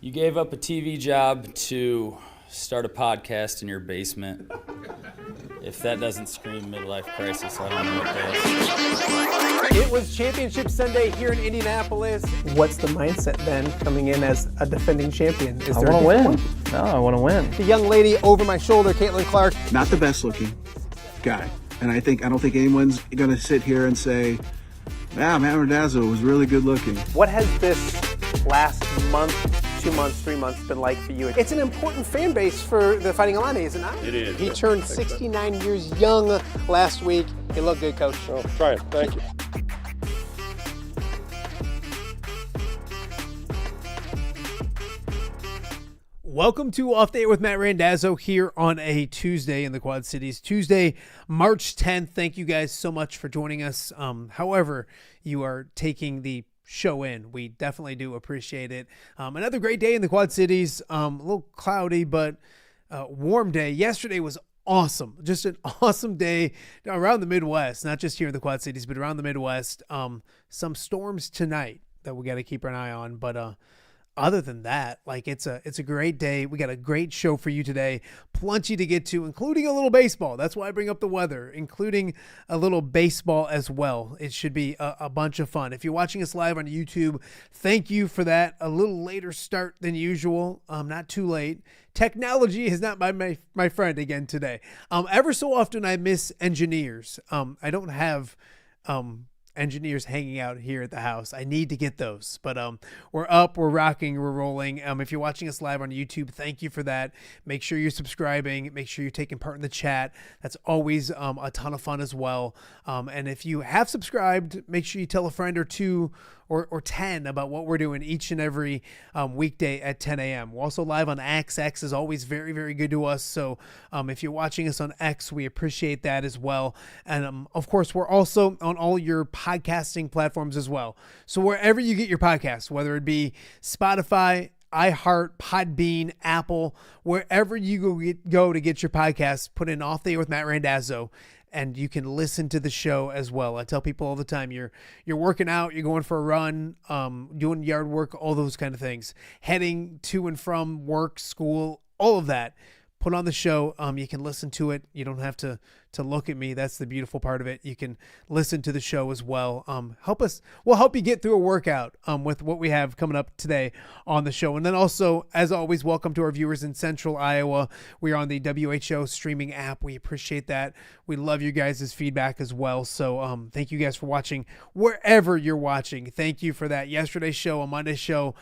You gave up a TV job to start a podcast in your basement. If that doesn't scream midlife crisis, I don't know what does. It was Championship Sunday here in Indianapolis. What's the mindset then coming in as a defending champion? I want to win. No, I want to win. The young lady over my shoulder, Caitlin Clark. Not the best looking guy. And I don't think anyone's going to sit here and say, Matt Randazzo was really good looking. What has this last month, 2 months, 3 months been like for you? It's an important fan base for the Fighting Illini, is it not? It is. He turned 69 years young last week. He looked good, Coach. Oh, trying. Thank you. Welcome to Off Day with Matt Randazzo here on a Tuesday in the Quad Cities. Tuesday, March 10th. Thank you guys so much for joining us. However, you are taking the show in. We definitely do appreciate it. Another great day in the Quad Cities. A little cloudy, but warm day. Yesterday was awesome. Just an awesome day around the Midwest, not just here in the Quad Cities, but around the Midwest. Some storms tonight that we got to keep an eye on, but other than that, like it's a great day. We got a great show for you today. Plenty to get to, including a little baseball. That's why I bring up the weather, including a little baseball as well. It should be a bunch of fun. If you're watching us live on YouTube, thank you for that. A little later start than usual. Not too late. Technology is not my friend again today. Ever so often I miss engineers. I don't have engineers hanging out here at the house. I need to get those, but we're up, we're rocking, we're rolling. If you're watching us live on YouTube, thank you for that. Make sure you're subscribing, make sure you're taking part in the chat. That's always a ton of fun as well. And if you have subscribed, make sure you tell a friend or two or 10 about what we're doing each and every weekday at 10 a.m. We're also live on X. X is always very, very good to us. So if you're watching us on X, we appreciate that as well. And of course, we're also on all your podcasting platforms as well. So wherever you get your podcasts, whether it be Spotify, iHeart, Podbean, Apple, wherever you go to get your podcasts, put in Off Day with Matt Randazzo, and you can listen to the show as well. I tell people all the time, you're working out, you're going for a run, doing yard work, all those kind of things, heading to and from work, school, all of that. Put on the show. You can listen to it. You don't have to look at me. That's the beautiful part of it. You can listen to the show as well. We'll help you get through a workout with what we have coming up today on the show. And then also, as always, welcome to our viewers in Central Iowa. We are on the WHO streaming app. We appreciate that. We love you guys' feedback as well. So thank you guys for watching wherever you're watching. Thank you for that. Yesterday's show, a Monday show,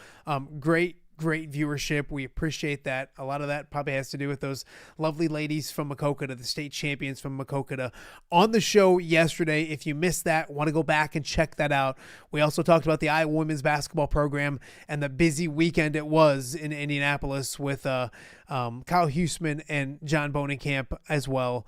great viewership. We appreciate that. A lot of that probably has to do with those lovely ladies from Maquoketa, the state champions from Maquoketa, on the show yesterday. If you missed that, want to go back and check that out. We also talked about the Iowa women's basketball program and the busy weekend it was in Indianapolis with Kyle Huseman and John Bonenkamp as well.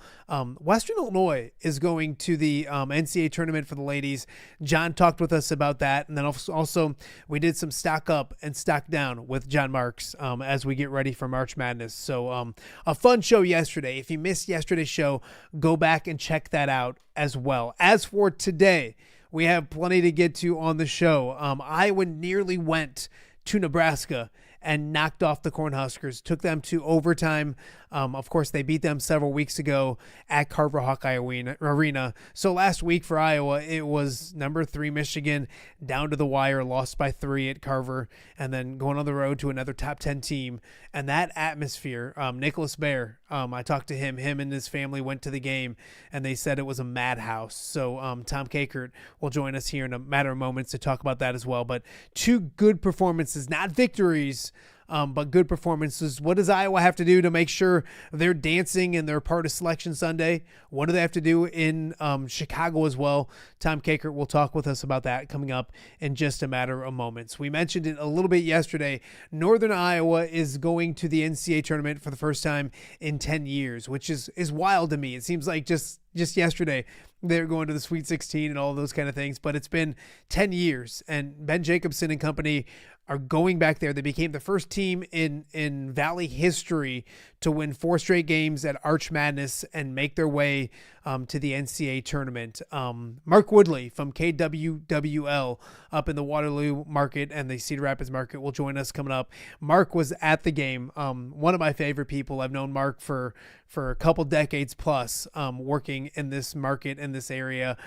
Western Illinois is going to the NCAA tournament for the ladies. John talked with us about that. And then also we did some stock up and stock down with John Marks as we get ready for March Madness. So a fun show yesterday. If you missed yesterday's show, go back and check that out as well. As for today, we have plenty to get to on the show. Iowa nearly went to Nebraska and knocked off the Cornhuskers, took them to overtime. Of course, they beat them several weeks ago at Carver Hawkeye Arena. So last week for Iowa, it was number 3 Michigan down to the wire, lost by 3 at Carver, and then going on the road to another top 10 team. And that atmosphere, Nicholas Baer, I talked to him and his family went to the game, and they said it was a madhouse. So Tom Kakert will join us here in a matter of moments to talk about that as well. But 2 good performances, not victories, but good performances. What does Iowa have to do to make sure they're dancing and they're part of Selection Sunday? What do they have to do in Chicago as well? Tom Kakert will talk with us about that coming up in just a matter of moments. We mentioned it a little bit yesterday. Northern Iowa is going to the NCAA tournament for the first time in 10 years, which is wild to me. It seems like just yesterday they're going to the Sweet 16 and all those kind of things, but it's been 10 years, and Ben Jacobson and company are going back there. They became the first team in Valley history to win 4 straight games at Arch Madness and make their way to the NCAA tournament. Mark Woodley from KWWL up in the Waterloo market and the Cedar Rapids market will join us coming up. Mark was at the game. One of my favorite people. I've known Mark for a couple decades plus, working in this market, in this area.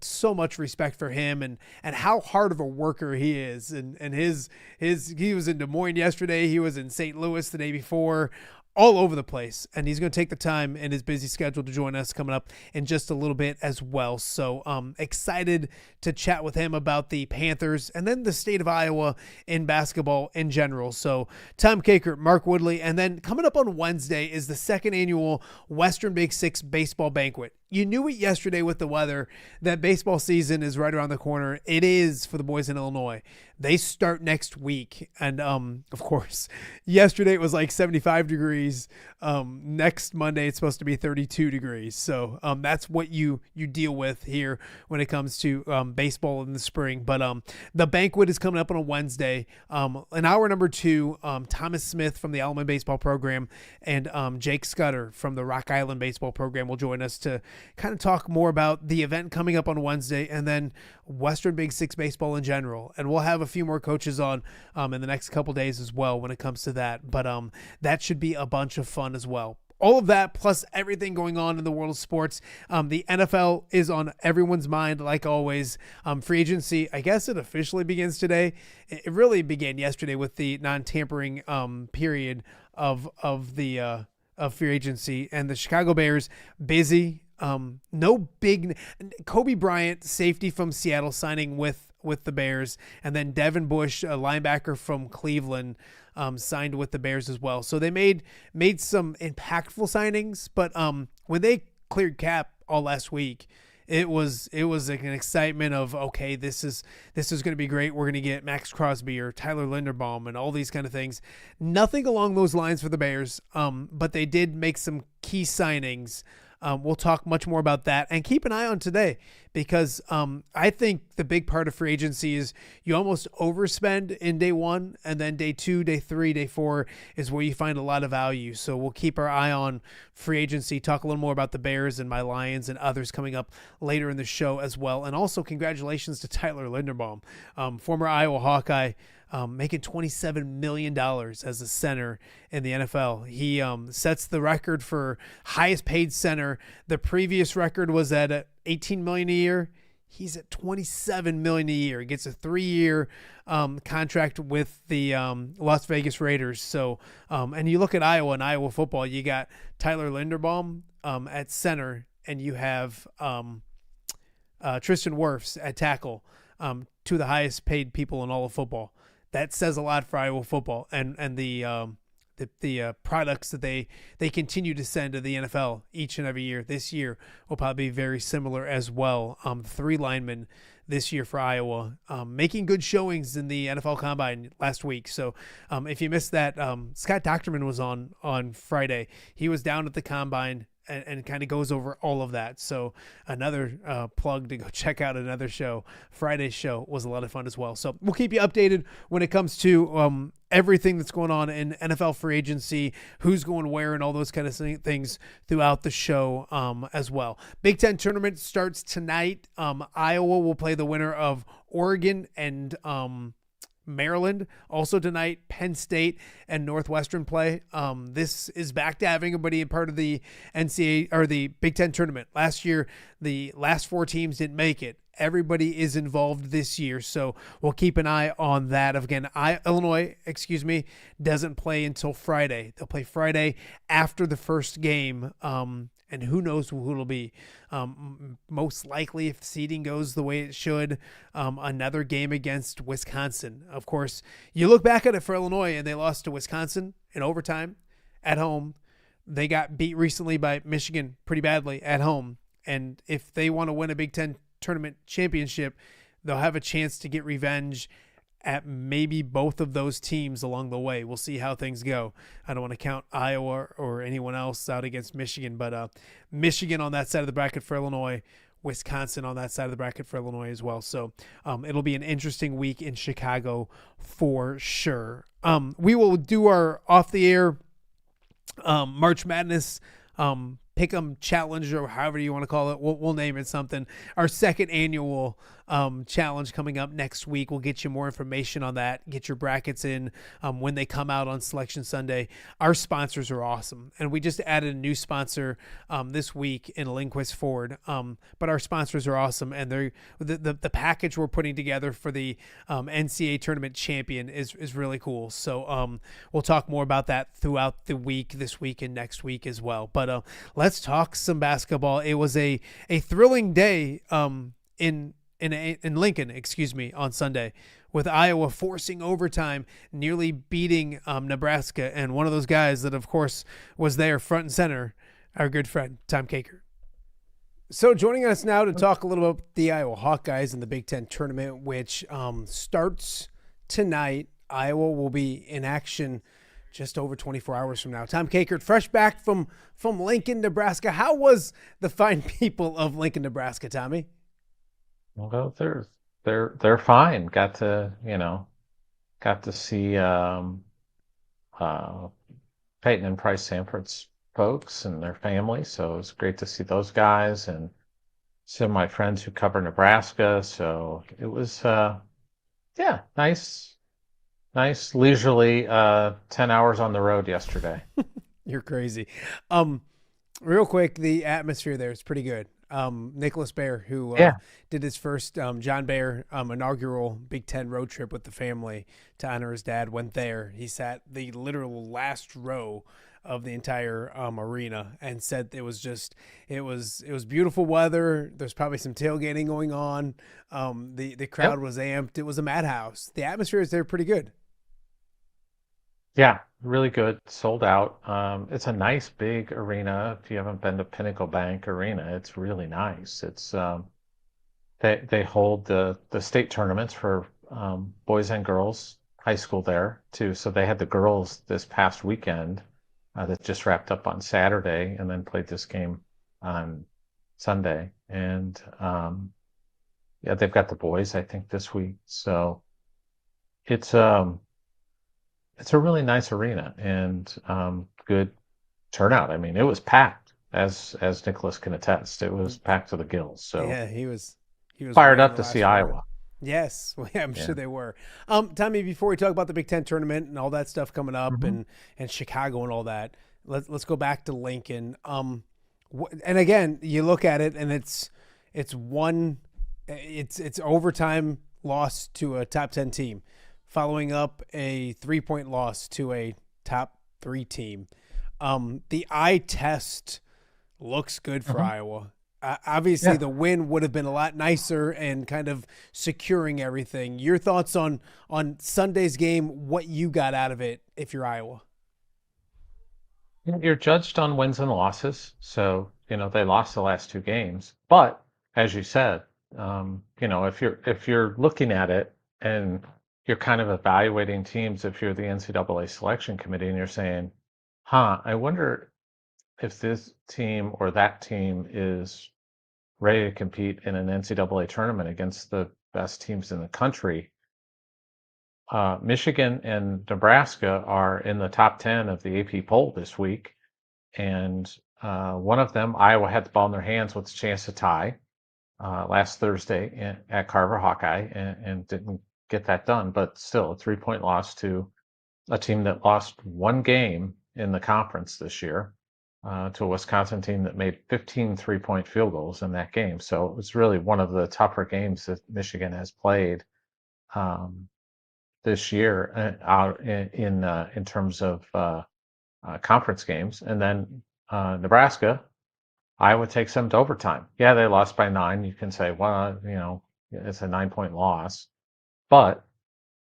So much respect for him and how hard of a worker he is. And he was in Des Moines yesterday. He was in St. Louis the day before, all over the place. And he's going to take the time in his busy schedule to join us coming up in just a little bit as well. So excited to chat with him about the Panthers and then the state of Iowa in basketball in general. So Tom Kakert, Mark Woodley, and then coming up on Wednesday is the second annual Western Big Six baseball banquet. You knew it yesterday with the weather that baseball season is right around the corner. It is for the boys in Illinois. They start next week. And, of course, yesterday it was like 75 degrees. Next Monday it's supposed to be 32 degrees. So that's what you deal with here when it comes to baseball in the spring. But the banquet is coming up on a Wednesday. In hour number 2, Thomas Smith from the Alleman baseball program and Jake Scudder from the Rock Island baseball program will join us to kind of talk more about the event coming up on Wednesday and then Western Big Six baseball in general. And we'll have a few more coaches on in the next couple days as well when it comes to that. But that should be a bunch of fun as well. All of that plus everything going on in the world of sports. The NFL is on everyone's mind like always. Free agency, I guess it officially begins today. It really began yesterday with the non-tampering period of free agency, and the Chicago Bears busy. No big Kobe Bryant, safety from Seattle, signing with the Bears, and then Devin Bush, a linebacker from Cleveland, signed with the Bears as well. So they made some impactful signings, but when they cleared cap all last week, it was like an excitement of, okay, this is going to be great. We're going to get Max Crosby or Tyler Linderbaum and all these kind of things. Nothing along those lines for the Bears, but they did make some key signings. We'll talk much more about that and keep an eye on today because I think the big part of free agency is you almost overspend in day 1 and then day 2, day 3, day 4 is where you find a lot of value. So we'll keep our eye on free agency, talk a little more about the Bears and my Lions and others coming up later in the show as well. And also congratulations to Tyler Linderbaum, former Iowa Hawkeye, making $27 million as a center in the NFL. He sets the record for highest paid center. The previous record was at $18 million a year. He's at $27 million a year. He gets a 3-year contract with the Las Vegas Raiders. So, and you look at Iowa and Iowa football, you got Tyler Linderbaum at center, and you have Tristan Wirfs at tackle, two of the highest paid people in all of football. That says a lot for Iowa football and the products that they continue to send to the NFL each and every year. This year will probably be very similar as well. 3 linemen this year for Iowa, making good showings in the NFL Combine last week. So if you missed that, Scott Docterman was on Friday. He was down at the Combine and kind of goes over all of that. So another plug to go check out another show. Friday's show was a lot of fun as well. So we'll keep you updated when it comes to everything that's going on in NFL free agency, who's going where, and all those kind of things throughout the show as well. Big Ten tournament starts tonight. Iowa will play the winner of Oregon and Maryland. Also tonight, Penn State and Northwestern play. This is back to having everybody a part of the NCAA or the Big Ten tournament. Last year, the last 4 teams didn't make it. Everybody is involved this year, so we'll keep an eye on that. Again, Illinois, doesn't play until Friday. They'll play Friday after the first game, and who knows who it'll be. Most likely, if seeding goes the way it should, another game against Wisconsin. Of course, you look back at it for Illinois, and they lost to Wisconsin in overtime at home. They got beat recently by Michigan pretty badly at home, and if they want to win a Big Ten tournament championship, they'll have a chance to get revenge at maybe both of those teams along the way. We'll see how things go. I don't want to count Iowa or anyone else out against Michigan, but Michigan on that side of the bracket for Illinois, Wisconsin on that side of the bracket for Illinois as well. So it'll be an interesting week in Chicago for sure. We will do our off the air March Madness Pick'em Challenge, or however you want to call it. We'll name it something. Our second annual challenge coming up next week. We'll get you more information on that. Get your brackets in when they come out on Selection Sunday. Our sponsors are awesome, and we just added a new sponsor this week in Lindquist Ford. But our sponsors are awesome, and they're the package we're putting together for the NCAA tournament champion is really cool. So we'll talk more about that throughout the week, this week and next week as well. But let's talk some basketball. It was a thrilling day in Lincoln, on Sunday, with Iowa forcing overtime, nearly beating Nebraska, and one of those guys that, of course, was there front and center, our good friend Tom Kakert. So joining us now to talk a little about the Iowa Hawkeyes and the Big Ten tournament, which starts tonight. Iowa will be in action just over 24 hours from now. Tom Kakert, fresh back from Lincoln, Nebraska. How was the fine people of Lincoln, Nebraska, Tommy? Well, they're fine. Got to see Peyton and Price Sanford's folks and their family, so it was great to see those guys and some of my friends who cover Nebraska. So it was nice leisurely 10 hours on the road yesterday. You're crazy. Real quick, the atmosphere there is pretty good. Nicholas Baer, who did his first John Baer inaugural Big Ten road trip with the family to honor his dad, went there. He sat the literal last row of the entire arena and said it was beautiful weather. There's probably some tailgating going on. The crowd was amped. It was a madhouse. The atmosphere is there pretty good. Yeah, really good. Sold out. It's a nice big arena. If you haven't been to Pinnacle Bank Arena, it's really nice. It's they hold the state tournaments for boys and girls high school there too. So they had the girls this past weekend that just wrapped up on Saturday, and then played this game on Sunday. And they've got the boys, I think, this week. So it's a really nice arena and good turnout. I mean, it was packed, as Nicholas can attest. It was packed to the gills. So yeah, he was fired up to see Iowa. Yes, well, yeah, I'm sure they were. Tommy, before we talk about the Big Ten tournament and all that stuff coming up, and Chicago and all that, let's go back to Lincoln. And again, you look at it, and it's overtime loss to a top 10 team, following up a 3-point loss to a top 3 team. The eye test looks good for Iowa. Obviously, the win would have been a lot nicer and kind of securing everything. Your thoughts on Sunday's game, what you got out of it if you're Iowa? You're judged on wins and losses. So, they lost the last 2 games. But as you said, if you're looking at it and you're kind of evaluating teams, if you're the NCAA selection committee and you're saying, I wonder if this team or that team is ready to compete in an NCAA tournament against the best teams in the country. Michigan and Nebraska are in the top 10 of the AP poll this week. And one of them, Iowa, had the ball in their hands with a chance to tie last Thursday at Carver Hawkeye and didn't get that done. But still, a 3-point loss to a team that lost 1 game in the conference this year. To a Wisconsin team that made 15 3-point field goals in that game. So it was really one of the tougher games that Michigan has played this year out in terms of conference games. And then Nebraska, Iowa takes them to overtime. Yeah, they lost by 9. You can say, well, it's a 9-point loss, but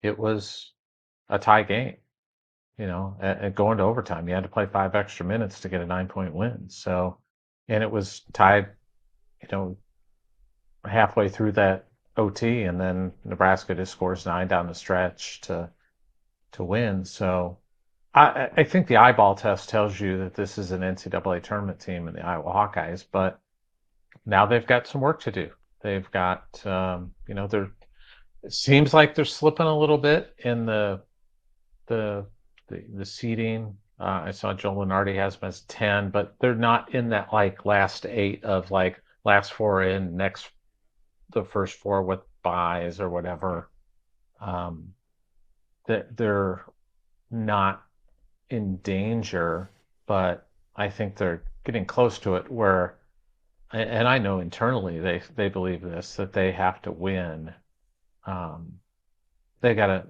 it was a tie game. Going to overtime, you had to play 5 extra minutes to get a 9-point win. So, and it was tied, halfway through that OT, and then Nebraska just scores 9 down the stretch to win. So, I think the eyeball test tells you that this is an NCAA tournament team in the Iowa Hawkeyes, but now they've got some work to do. They've got, it seems like they're slipping a little bit in the seeding I saw Joe Lunardi has them as 10, but they're not in that like last 8 of like last 4 in, the first 4 with buys or whatever. They're not in danger, but I think they're getting close to it where, and I know internally they believe this, that they have to win. They got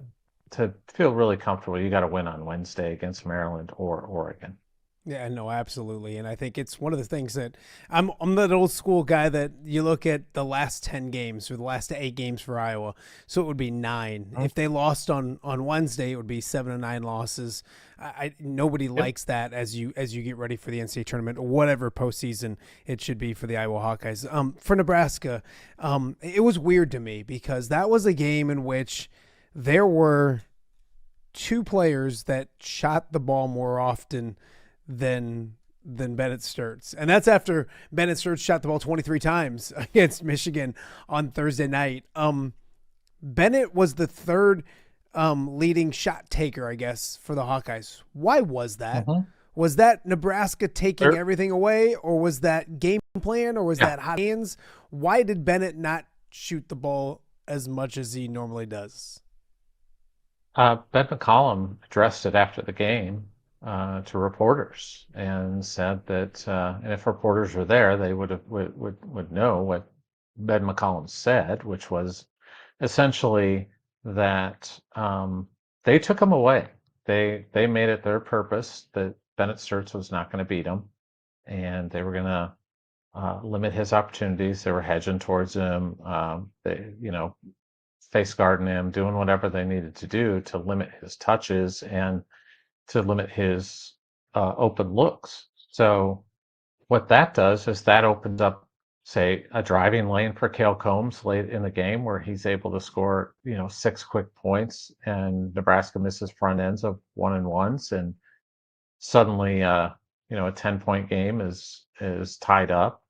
to feel really comfortable, you got to win on Wednesday against Maryland or Oregon. Yeah, no, absolutely. And I think it's one of the things that I'm that old school guy that you look at the last 10 games or the last 8 games for Iowa. So it would be 9. Mhm. If they lost on Wednesday, it would be 7 or 9 losses. Nobody likes that as you get ready for the NCAA tournament or whatever postseason it should be for the Iowa Hawkeyes. For Nebraska, it was weird to me because that was a game in which there were 2 players that shot the ball more often than Bennett Sturts. And that's after Bennett Sturts shot the ball 23 times against Michigan on Thursday night. Bennett was the 3rd leading shot taker, I guess, for the Hawkeyes. Why was that? Mhm. Was that Nebraska taking Sure. everything away, or was that game plan, or was that hot hands? Why did Bennett not shoot the ball as much as he normally does? Ben McCollum addressed it after the game to reporters and said that, and if reporters were there, they would know what Ben McCollum said, which was essentially that they took him away. They made it their purpose that Bennett Sturts was not going to beat him, and they were going to limit his opportunities. They were hedging towards him. They, face guarding him, doing whatever they needed to do to limit his touches and to limit his open looks. So what that does is that opens up, say, a driving lane for Cale Combs late in the game where he's able to score, 6 quick points, and Nebraska misses front ends of 1-and-1s, and suddenly, a 10-point game is tied up.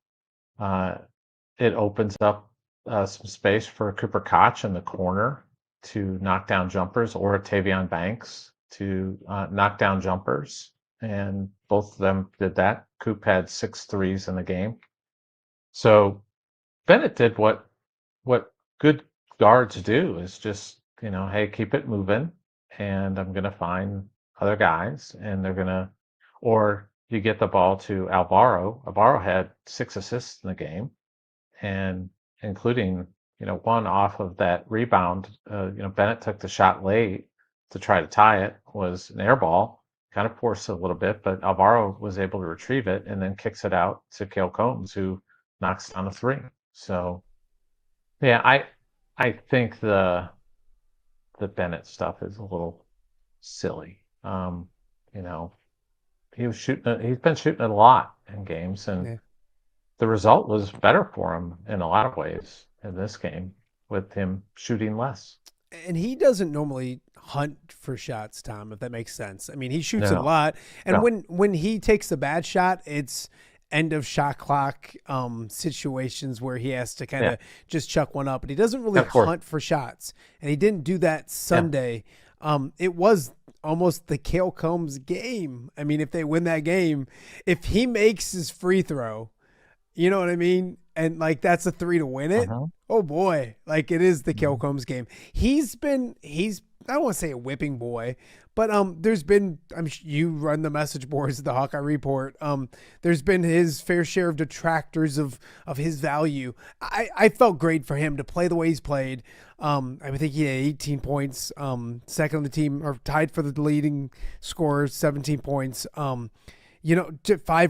It opens up some space for Cooper Koch in the corner to knock down jumpers, or Tavion Banks to knock down jumpers, and both of them did that. Coop had 6 threes in the game. So Bennett did what good guards do, is just, hey, keep it moving, and I'm going to find other guys, and they're going to, or you get the ball to Alvaro. Alvaro had 6 assists in the game, and including, one off of that rebound. Bennett took the shot late to try to tie it, was an air ball, kind of forced it a little bit, but Alvaro was able to retrieve it and then kicks it out to Cale Combs, who knocks down a 3. So, yeah, I think the Bennett stuff is a little silly. He's been shooting it a lot in games, and the result was better for him in a lot of ways in this game with him shooting less. And he doesn't normally hunt for shots, Tom, if that makes sense. I mean, he shoots it a No. lot. And No. when he takes a bad shot, it's end of shot clock situations where he has to kind of just chuck one up. But he doesn't really Of course. hunt for shots. And he didn't do that Sunday. It was almost the Cale Combs game. I mean, if they win that game, if he makes his free throw, you know what I mean? And like that's a 3 to win it. Oh boy. Like it is the Cale Combs game. He's I don't want to say a whipping boy, but there's been, you run the message boards of the Hawkeye Report. There's been his fair share of detractors of his value. I felt great for him to play the way he's played. I think he had 18 points, second on the team, or tied for the leading scorer, 17 points. 5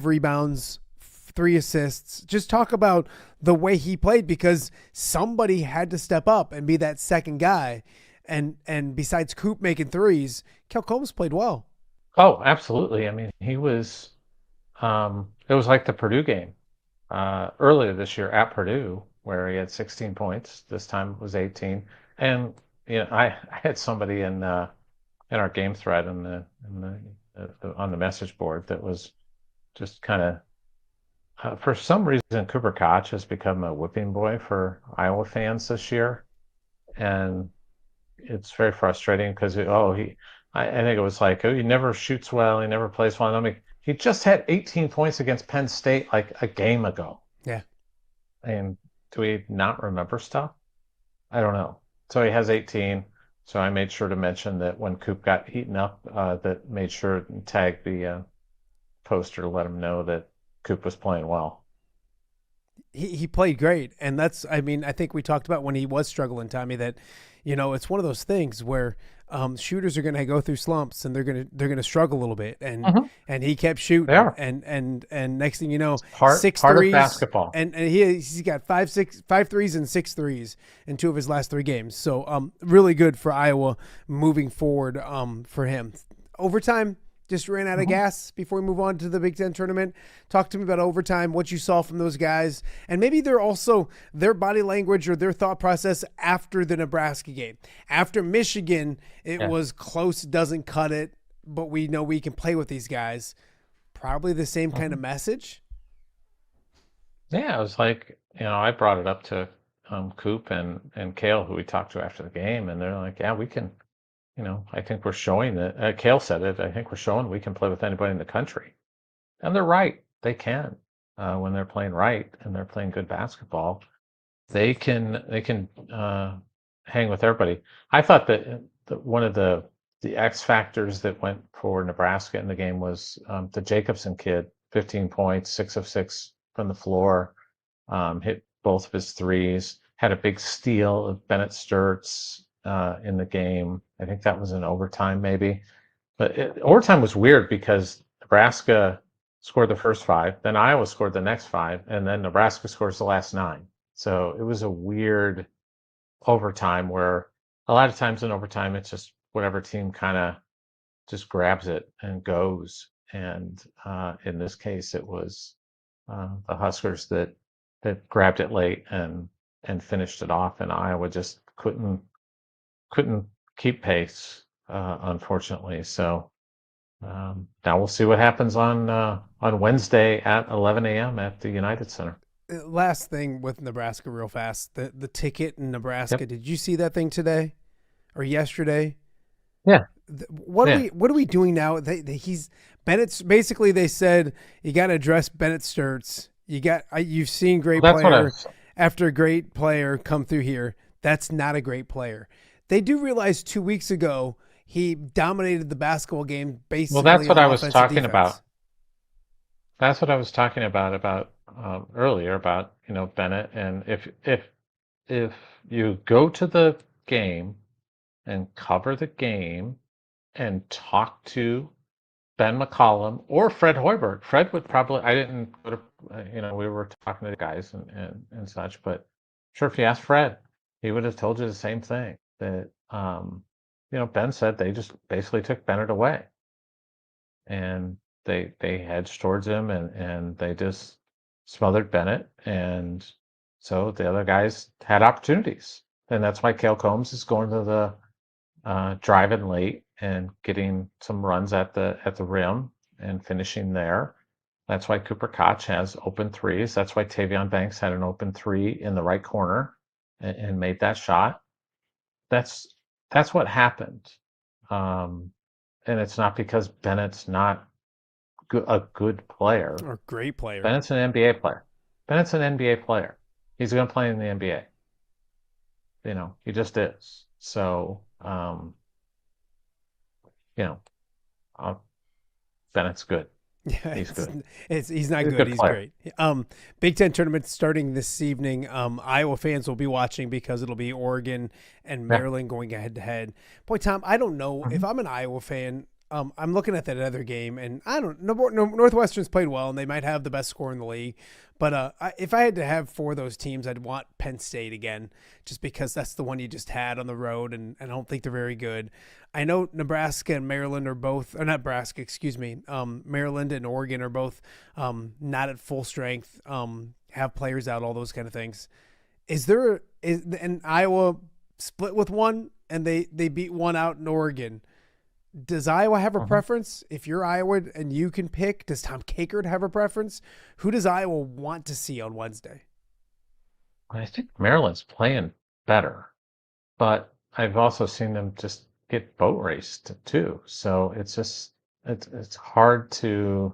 rebounds, 3 assists. Just talk about the way he played, because somebody had to step up and be that second guy. And besides Coop making threes, Cale Combs played well. Oh, absolutely. I mean, he was, it was like the Purdue game earlier this year at Purdue, where he had 16 points. This time it was 18. And, I had somebody in our game thread on the message board that was just kind of, for some reason, Cooper Koch has become a whipping boy for Iowa fans this year. And it's very frustrating because I think it was like, oh, he never shoots well, he never plays well. I mean, he just had 18 points against Penn State like a game ago. Yeah. And do we not remember stuff? I don't know. So he has 18. So I made sure to mention that when Coop got eaten up, that made sure to tag the poster to let him know that Coop was playing well. He played great, and that's, I mean, I think we talked about when he was struggling, Tommy, that, you know, it's one of those things where shooters are going to go through slumps and they're going to struggle a little bit, and and he kept shooting, They are. and next thing you know, Part of basketball. and he's got five threes and 6 threes in 2 of his last 3 games. So really good for Iowa moving forward for him. Overtime. Just ran out of gas before we move on to the Big Ten tournament. Talk to me about overtime, what you saw from those guys, and maybe they're also their body language or their thought process after the Nebraska game. After Michigan, it was close, doesn't cut it, but we know we can play with these guys. Probably the same kind of message. Yeah, it was like, you know, I brought it up to Coop and Kale, who we talked to after the game, and they're like, yeah, we can. You know, I think we're showing that, Kale said it, I think we're showing we can play with anybody in the country. And they're right. They can. When they're playing right and they're playing good basketball, they can hang with everybody. I thought that one of the X factors that went for Nebraska in the game was the Jacobson kid, 15 points, 6 of 6 from the floor, hit both of his threes, had a big steal of Bennett Sturtz in the game. I think that was in overtime maybe. But overtime was weird because Nebraska scored the first 5, then Iowa scored the next 5, and then Nebraska scores the last 9. So it was a weird overtime where a lot of times in overtime it's just whatever team kind of just grabs it and goes. And in this case it was the Huskers that grabbed it late and finished it off, and Iowa just couldn't keep pace, unfortunately. So now we'll see what happens on Wednesday at 11 a.m. at the United Center. Last thing with Nebraska real fast, the ticket in Nebraska. Yep. Did you see that thing today or yesterday? Yeah. What are we doing now? Bennett's basically, they said you got to address Bennett Sturtz. You've seen great player after a great player come through here. That's not a great player. They do realize 2 weeks ago he dominated the basketball game basically. Well, that's what I was talking defense. about. That's what I was talking about earlier about, you know, Bennett. And if you go to the game and cover the game and talk to Ben McCollum or Fred Hoiberg, Fred would probably, I didn't go to, you know, we were talking to the guys and such, but I'm sure if you asked Fred, he would have told you the same thing. That you know, Ben said they just basically took Bennett away, and they hedged towards him, and they just smothered Bennett, and so the other guys had opportunities, and that's why Cale Combs is going to the driving late and getting some runs at the rim and finishing there. That's why Cooper Koch has open threes. That's why Tavion Banks had an open 3 in the right corner and made that shot. That's what happened, and it's not because Bennett's not a good player or great player. Bennett's an NBA player. Bennett's an NBA player. He's going to play in the NBA. You know, he just is. So, you know, Bennett's good. Yeah, he's good. He's not He's a good. good He's player. great. Big Ten tournament starting this evening. Iowa fans will be watching because it'll be Oregon and Maryland going head to head. Boy, Tom, I don't know if I'm an Iowa fan. I'm looking at that other game, and I don't know. Northwestern's played well, and they might have the best score in the league. But if I had to have 4 of those teams, I'd want Penn State again, just because that's the one you just had on the road, and I don't think they're very good. I know Nebraska and Maryland are both, or not Nebraska, excuse me. Maryland and Oregon are both not at full strength, have players out, all those kind of things. And Iowa split with one, and they beat one out in Oregon. Does Iowa have a preference? If you're Iowa and you can pick, does Tom Kakert have a preference? Who does Iowa want to see on Wednesday? I think Maryland's playing better, but I've also seen them just get boat raced too. So it's hard to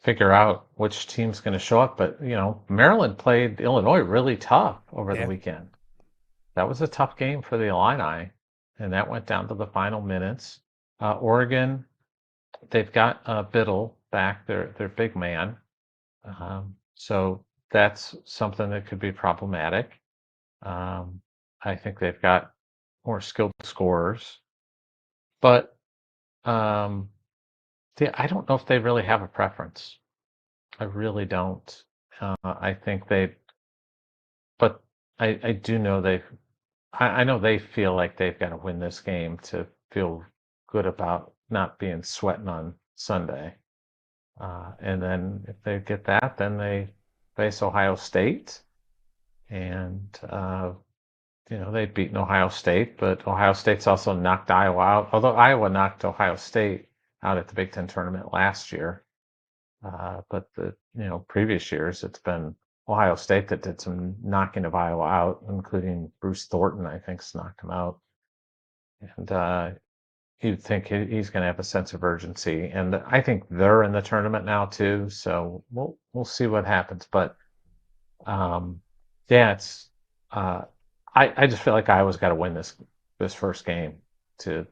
figure out which team's going to show up. But Maryland played Illinois really tough over the Yeah. weekend. That was a tough game for the Illini, and that went down to the final minutes. Oregon, they've got Biddle back, their big man. So that's something that could be problematic. I think they've got more skilled scorers, but I don't know if they really have a preference. I really don't. I think but I do know I know they feel like they've got to win this game to feel good about not being sweating on Sunday. And then if they get that, then they face Ohio State. And, they've beaten Ohio State, but Ohio State's also knocked Iowa out. Although Iowa knocked Ohio State out at the Big Ten tournament last year. But the previous years, it's been Ohio State that did some knocking of Iowa out, including Bruce Thornton, I think's knocked him out. And you'd think he's going to have a sense of urgency, and I think they're in the tournament now too. So we'll see what happens. But it's I just feel like Iowa's got to win this first game to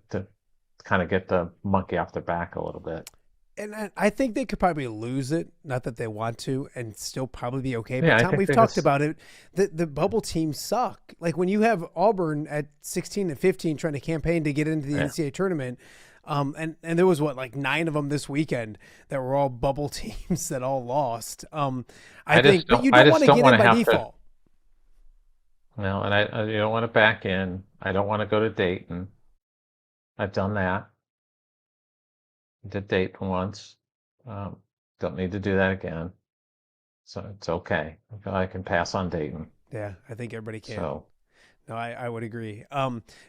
kind of get the monkey off their back a little bit. And I think they could probably lose it, not that they want to, and still probably be okay. But Yeah, Tom, we've talked about it. The bubble teams suck. Like when you have Auburn at 16 and 15 trying to campaign to get into the NCAA tournament, and there was 9 of them this weekend that were all bubble teams that all lost. I think, but you don't want to get in by default. No, and you don't want to back in. I don't want to go to Dayton. I've done that. Did Dayton once. Don't need to do that again. So it's okay. I can pass on Dayton. Yeah, I think everybody can. So, no, I would agree.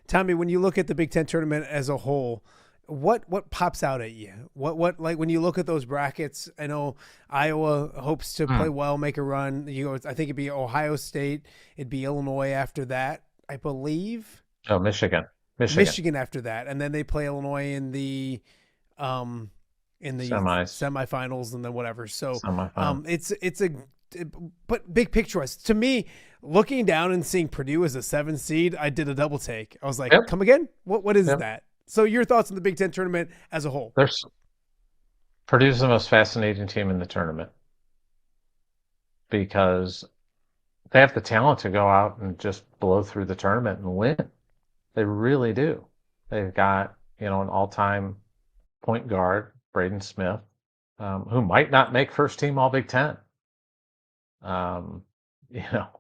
Tommy, when you look at the Big Ten tournament as a whole, what pops out at you? What like when you look at those brackets? I know Iowa hopes to play well, make a run. I think it'd be Ohio State. It'd be Illinois after that, I believe. Oh, Michigan after that, and then they play Illinois in the semifinals and then whatever. So but big picture wise, to me, looking down and seeing Purdue as a 7 seed, I did a double take. I was like, come again? What is that? So your thoughts on the Big Ten tournament as a whole? Purdue's the most fascinating team in the tournament because they have the talent to go out and just blow through the tournament and win. They really do. They've got, an all-time point guard, Braden Smith, who might not make first team All Big Ten.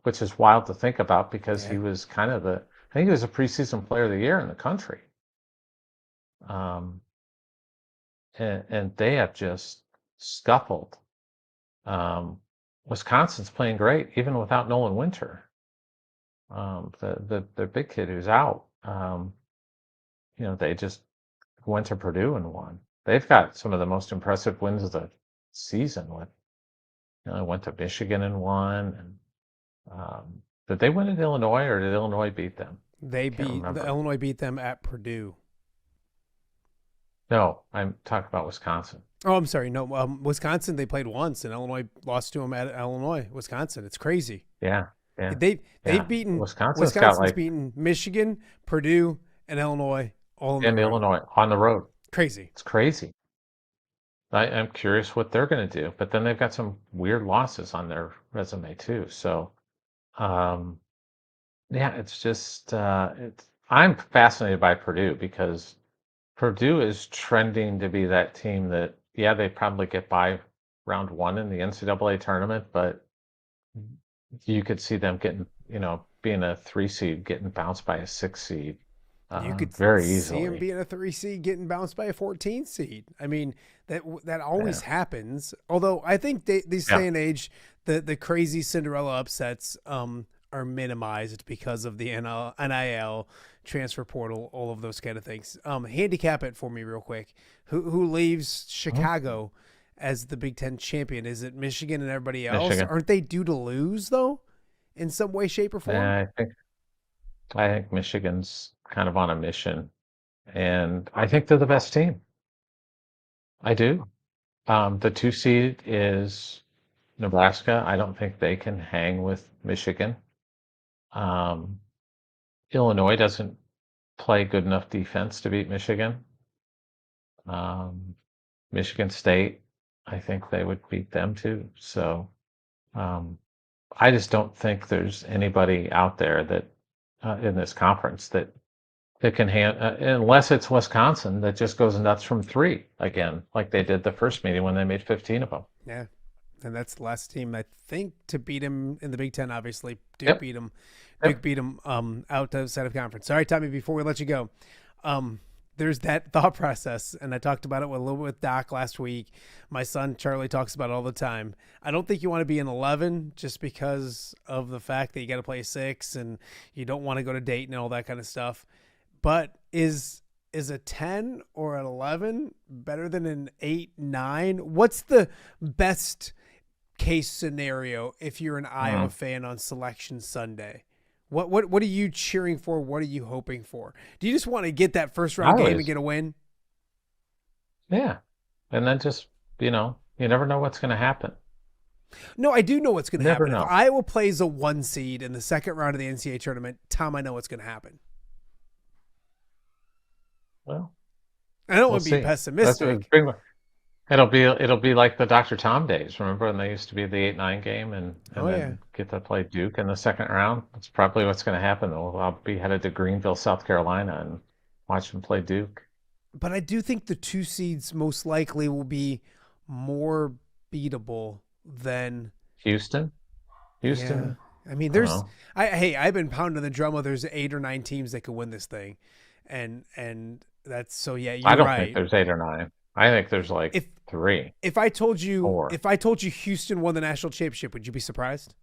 Which is wild to think about because he was kind of I think he was a preseason player of the year in the country. And they have just scuffled. Wisconsin's playing great, even without Nolan Winter. The big kid who's out. They just went to Purdue and won. They've got some of the most impressive wins of the season. They went to Michigan and won. And did they win at Illinois, or did Illinois beat them? Illinois beat them at Purdue. No, I'm talking about Wisconsin. Oh, I'm sorry. No, Wisconsin, they played once, and Illinois lost to them at Illinois. Wisconsin, it's crazy. Yeah. They've beaten Wisconsin's beaten Michigan, Purdue, and Illinois all in Illinois on the road. Crazy. It's crazy. I'm curious what they're going to do, but then they've got some weird losses on their resume too. So, it's just I'm fascinated by Purdue because Purdue is trending to be that team that they probably get by round 1 in the NCAA tournament, but you could see them getting being a 3 seed getting bounced by a 6 seed. You could very see easily him being a 3 seed getting bounced by a 14 seed. I mean, that always happens. Although I think this day and age, the crazy Cinderella upsets are minimized because of the NIL, transfer portal, all of those kind of things. Handicap it for me real quick. Who leaves Chicago as the Big Ten champion? Is it Michigan and everybody else? Michigan. Aren't they due to lose though, in some way, shape, or form? Yeah, I think Michigan's kind of on a mission And I think they're the best team. I do. The 2 seed is Nebraska. I don't think they can hang with Michigan. Um, Illinois doesn't play good enough defense to beat Michigan. Michigan State, I think they would beat them too. So um, I just don't think there's anybody out there that in this conference that can unless it's Wisconsin that just goes nuts from 3 again, like they did the first meeting when they made 15 of them. Yeah. And that's the last team, I think, to beat him in the Big Ten, obviously. Yep. Beat him. Yep. Duke beat him outside of conference. All right, Tommy, before we let you go, there's that thought process, and I talked about it a little bit with Doc last week. My son, Charlie, talks about it all the time. I don't think you want to be an 11 just because of the fact that you got to play 6 and you don't want to go to Dayton and all that kind of stuff. But is a 10 or an 11 better than an 8, 9? What's the best case scenario if you're an Iowa fan on Selection Sunday? What are you cheering for? What are you hoping for? Do you just want to get that first round game and get a win? Yeah. And then just, you never know what's going to happen. No, I do know what's going to happen. Know. If Iowa plays a 1 seed in the second round of the NCAA tournament, Tom, I know what's going to happen. Well, I don't want to be pessimistic. It'll be like the Dr. Tom days. Remember when they used to be the 8-9 game and then get to play Duke in the second round? That's probably what's going to happen. I'll be headed to Greenville, South Carolina, and watch them play Duke. But I do think the 2 seeds most likely will be more beatable than Houston. Yeah. I mean, I've been pounding the drum of there's 8 or 9 teams that could win this thing, and that's so yeah. You're I don't right. think there's 8 or 9. I think there's 3. If I told you 4. If I told you Houston won the national championship, would you be surprised?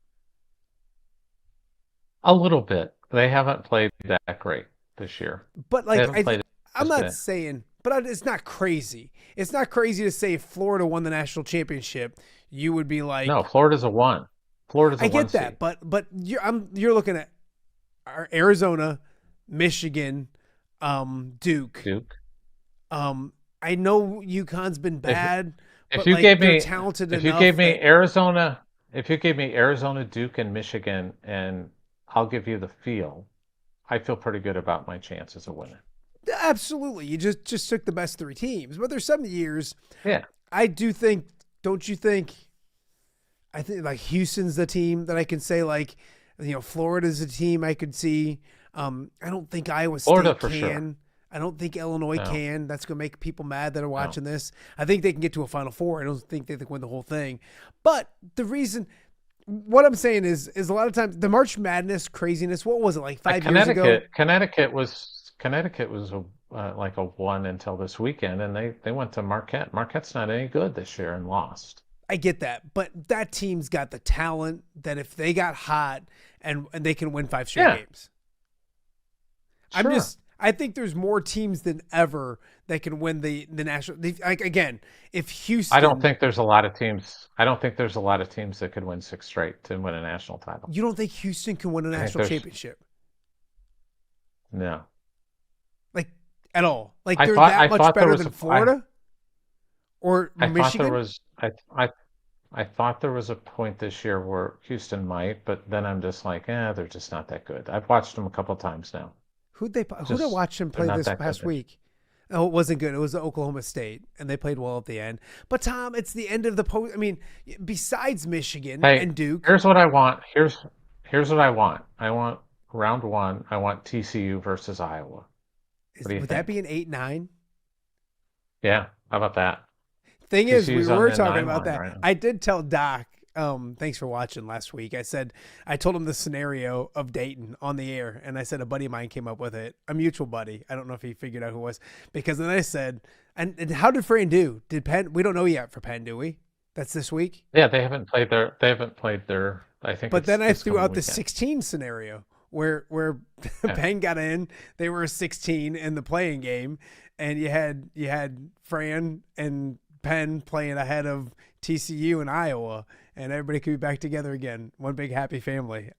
A little bit. They haven't played that great this year. But I'm not saying, but it's not crazy. It's not crazy to say if Florida won the national championship, you would be like, no, Florida's a 1. Florida's a 1 I get that, seed. but you're looking at Arizona, Michigan, Duke. I know UConn's been bad. If you gave me talented if enough. you gave me Arizona, Duke, and Michigan, and I'll give you the feel, I feel pretty good about my chances of winning. Absolutely, you just took the best 3 teams, but there's some years. Yeah, I do think. Don't you think? I think like Houston's the team that I can say Florida's a team I could see. I don't think Iowa State Florida for can. sure. I don't think Illinois can. That's going to make people mad that are watching this. I think they can get to a Final Four. I don't think they can win the whole thing. But the reason, what I'm saying is a lot of times the March Madness craziness. What was it like 5 years ago? Connecticut was like a 1 until this weekend, and they went to Marquette. Marquette's not any good this year and lost. I get that, but that team's got the talent that if they got hot and they can win 5 straight games. Sure. I think there's more teams than ever that can win the national. Again, if Houston, I don't think there's a lot of teams that could win 6 straight to win a national title. You don't think Houston can win a national championship? No, at all. They're that much better than Florida or Michigan. I thought there was a point this year where Houston might, but then I'm just like, they're just not that good. I've watched them a couple of times now. Who'd I watch them play this past week? Oh, it wasn't good. It was Oklahoma State, and they played well at the end. But Tom, it's the end of the post. I mean, besides Michigan and Duke, here's what I want. Here's what I want. I want round 1. I want TCU versus Iowa. Would that be an 8-9? Yeah, how about that? Thing is, we were talking about that. Right? I did tell Doc. Thanks for watching last week. I told him the scenario of Dayton on the air, and I said a buddy of mine came up with it, a mutual buddy. I don't know if he figured out who it was, because then I said, and how did Fran do? Did Penn? We don't know yet for Penn, do we? That's this week. Yeah, they haven't played their. I think. But then I threw out the 16 scenario where Penn got in. They were a 16 in the playing game, and you had Fran and Penn playing ahead of TCU and Iowa. and everybody could be back together again. One big happy family.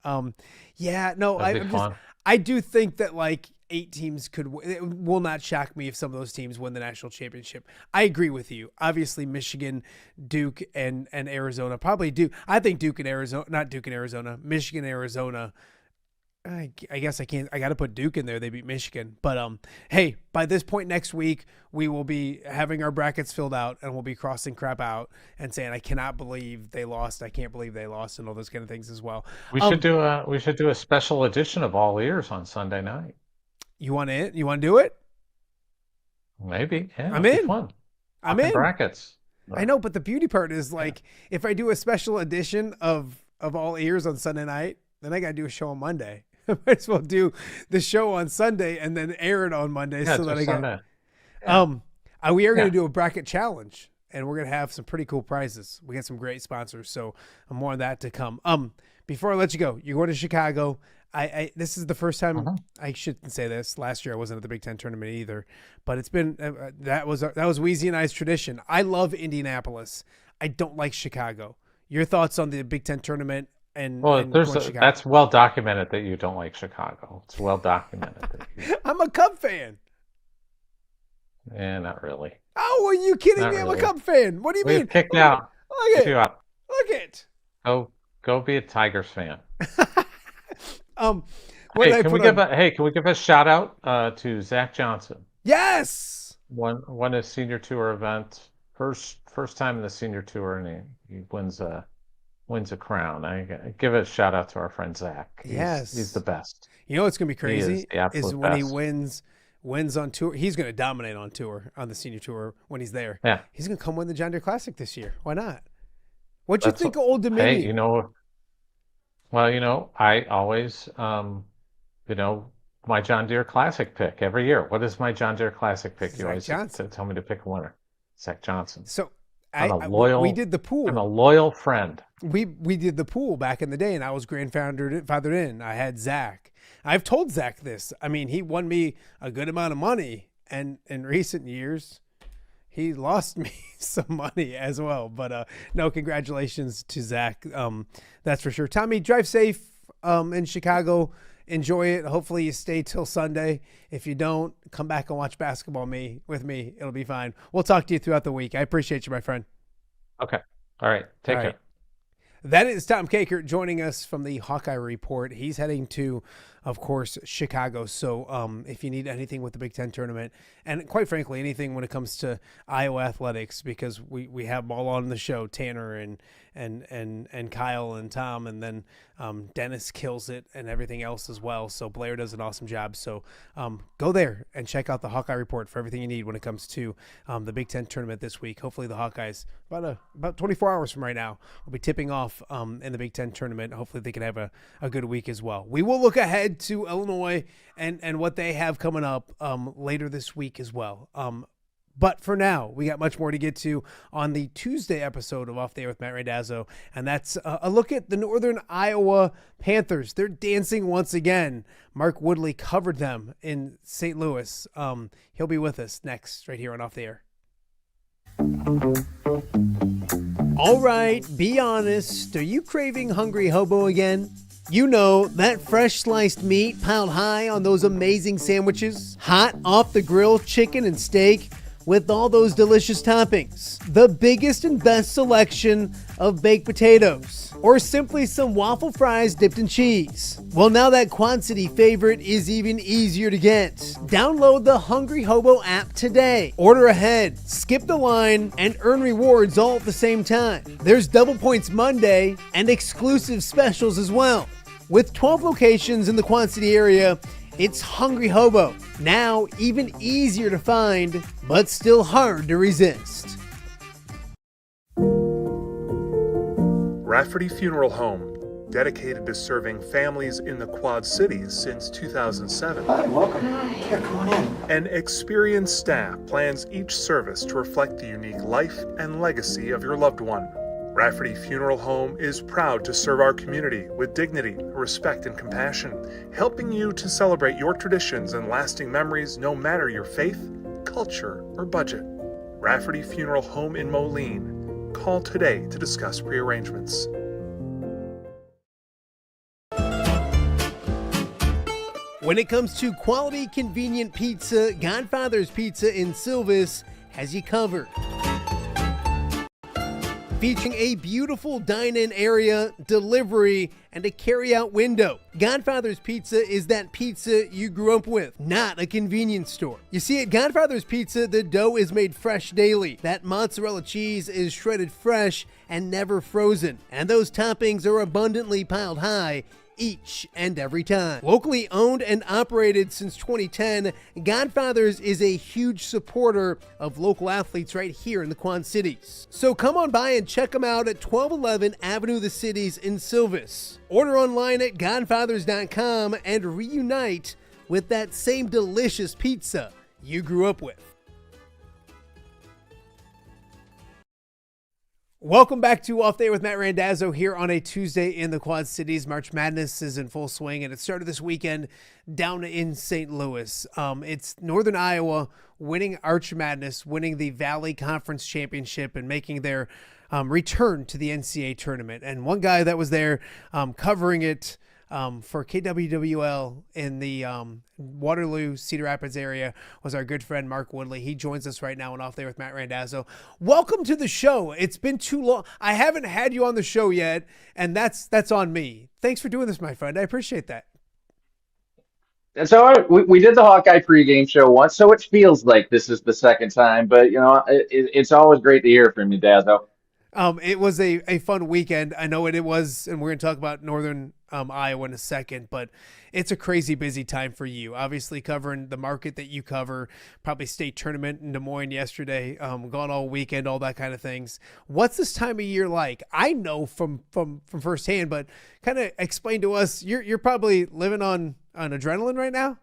Yeah, no, That'd be fun. I do think that like 8 teams it will not shock me if some of those teams win the national championship. I agree with you. Obviously, Michigan, Duke, and Arizona probably do. I think Duke and Arizona, not Duke and Arizona, Michigan, Arizona. I guess I can't. I got to put Duke in there. They beat Michigan, but hey, by this point next week, we will be having our brackets filled out, and we'll be crossing crap out and saying, "I cannot believe they lost. I can't believe they lost," and all those kind of things as well. We should do a special edition of All Ears on Sunday night. You want it? You want to do it? Maybe. Yeah, I'm it'd be in. fun. I'm Talking in. brackets. I know, but the beauty part is like if I do a special edition of All Ears on Sunday night, then I got to do a show on Monday. I might as well do the show on Sunday and then air it on Monday so that I Sunday. can. We are going to do a bracket challenge, and we're going to have some pretty cool prizes. We got some great sponsors, so more on that to come. Before I let you go, you're going to Chicago. This is the first time I shouldn't say this. Last year I wasn't at the Big Ten tournament either, but it's been that was Weezy and I's tradition. I love Indianapolis. I don't like Chicago. Your thoughts on the Big Ten tournament? That's well documented that you don't like Chicago. It's well documented. I'm a Cub fan. Yeah, not really. Oh, are you kidding me? I'm a Cub fan. What do you mean? Kicked out. Look at it. Go be a Tigers fan. Can we give a shout out to Zach Johnson? Yes. Won his senior tour event. First time in the senior tour, and he wins a crown. I give a shout out to our friend Zach. He's the best. You know what's gonna be crazy is when best. he wins on tour. He's gonna dominate on tour, on the senior tour when he's there. Yeah, he's gonna come win the John Deere Classic this year. Why not? What'd you think of Old Dominion? Hey, I always my John Deere Classic pick every year. What is my John Deere Classic pick? You always tell me to pick a winner. Zach Johnson. So we did the pool. I'm a loyal friend. We did the pool back in the day, and I was grandfathered in. I had Zach. I've told Zach this. I mean, he won me a good amount of money, and in recent years, he lost me some money as well. But no, congratulations to Zach. That's for sure. Tommy, drive safe in Chicago. Enjoy it. Hopefully you stay till Sunday. If you don't, come back and watch basketball with me. It'll be fine. We'll talk to you throughout the week. I appreciate you, my friend. Okay. All right. Take care. That is Tom Kakert joining us from the Hawkeye Report. He's heading to, of course, Chicago. So if you need anything with the Big Ten tournament, and quite frankly, anything when it comes to Iowa athletics, because we have them all on the show, Tanner and Kyle and Tom, and then Dennis kills it and everything else as well. So Blair does an awesome job. So go there and check out the Hawkeye Report for everything you need when it comes to the Big Ten tournament this week. Hopefully the Hawkeyes, about 24 hours from right now, will be tipping off in the Big Ten tournament. Hopefully they can have a good week as well. We will look ahead to Illinois and what they have coming up later this week as well. But for now, we got much more to get to on the Tuesday episode of Off the Air with Matt Randazzo, and that's a look at the Northern Iowa Panthers. They're dancing once again. Mark Woodley covered them in St. Louis. He'll be with us next right here on Off the Air. All right, be honest. Are you craving Hungry Hobo again? You know, that fresh sliced meat piled high on those amazing sandwiches, hot off the grill chicken and steak, with all those delicious toppings, the biggest and best selection of baked potatoes, or simply some waffle fries dipped in cheese. Well, now that Quad City favorite is even easier to get. Download the Hungry Hobo app today. Order ahead, skip the line, and earn rewards all at the same time. There's Double Points Monday and exclusive specials as well. With 12 locations in the Quad City area, it's Hungry Hobo, now even easier to find, but still hard to resist. Rafferty Funeral Home, dedicated to serving families in the Quad Cities since 2007. Hi, welcome. Here, come on in. An experienced staff plans each service to reflect the unique life and legacy of your loved one. Rafferty Funeral Home is proud to serve our community with dignity, respect, and compassion, helping you to celebrate your traditions and lasting memories no matter your faith, culture, or budget. Rafferty Funeral Home in Moline, Call today to discuss prearrangements. When it comes to quality, convenient pizza, Godfather's Pizza in Silvis has you covered. Featuring a beautiful dine-in area, delivery, and a carry-out window. Godfather's Pizza is that pizza you grew up with, not a convenience store. You see, at Godfather's Pizza, the dough is made fresh daily. That mozzarella cheese is shredded fresh and never frozen. And those toppings are abundantly piled high each and every time. Locally owned and operated since 2010, Godfather's is a huge supporter of local athletes right here in the Quad Cities. So come on by and check them out at 1211 Avenue of the Cities in Silvis. Order online at godfathers.com and reunite with that same delicious pizza you grew up with. Welcome back to Off Day with Matt Randazzo here on a Tuesday in the Quad Cities. March Madness is in full swing, and it started this weekend down in St. Louis. It's Northern Iowa winning Arch Madness, winning the Valley Conference Championship, and making their return to the NCAA tournament. And one guy that was there covering it for KWWL in the Waterloo, Cedar Rapids area was our good friend Mark Woodley. He joins us right now and Off There with Matt Randazzo. Welcome to the show. It's been too long. I haven't had you on the show yet, and that's on me. Thanks for doing this, my friend. I appreciate that. That's all right. We did the Hawkeye pregame show once, so it feels like this is the second time. But, you know, it's always great to hear from you, Dazzo. It was a fun weekend. I know it was, and we're going to talk about Northern Iowa in a second, but it's a crazy busy time for you. Obviously covering the market that you cover, probably state tournament in Des Moines yesterday, gone all weekend, all that kind of things. What's this time of year like? I know from firsthand, but kind of explain to us, you're probably living on adrenaline right now?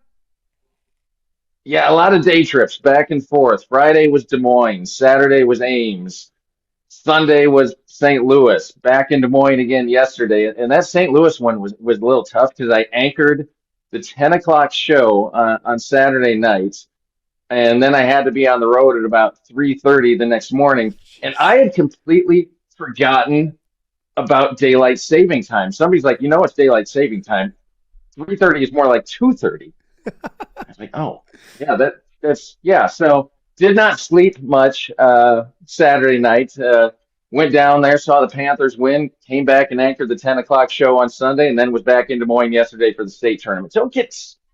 Yeah, a lot of day trips back and forth. Friday was Des Moines. Saturday was Ames. Sunday was St. Louis, back in Des Moines again yesterday. And that St. Louis one was a little tough because I anchored the 10 o'clock show on Saturday night. And then I had to be on the road at about 3:30 the next morning. And I had completely forgotten about daylight saving time. Somebody's like, it's daylight saving time. 3:30 is more like 2:30. I was like, oh, yeah, So did not sleep much Saturday night. Went down there, saw the Panthers win, came back and anchored the 10 o'clock show on Sunday, and then was back in Des Moines yesterday for the state tournament. So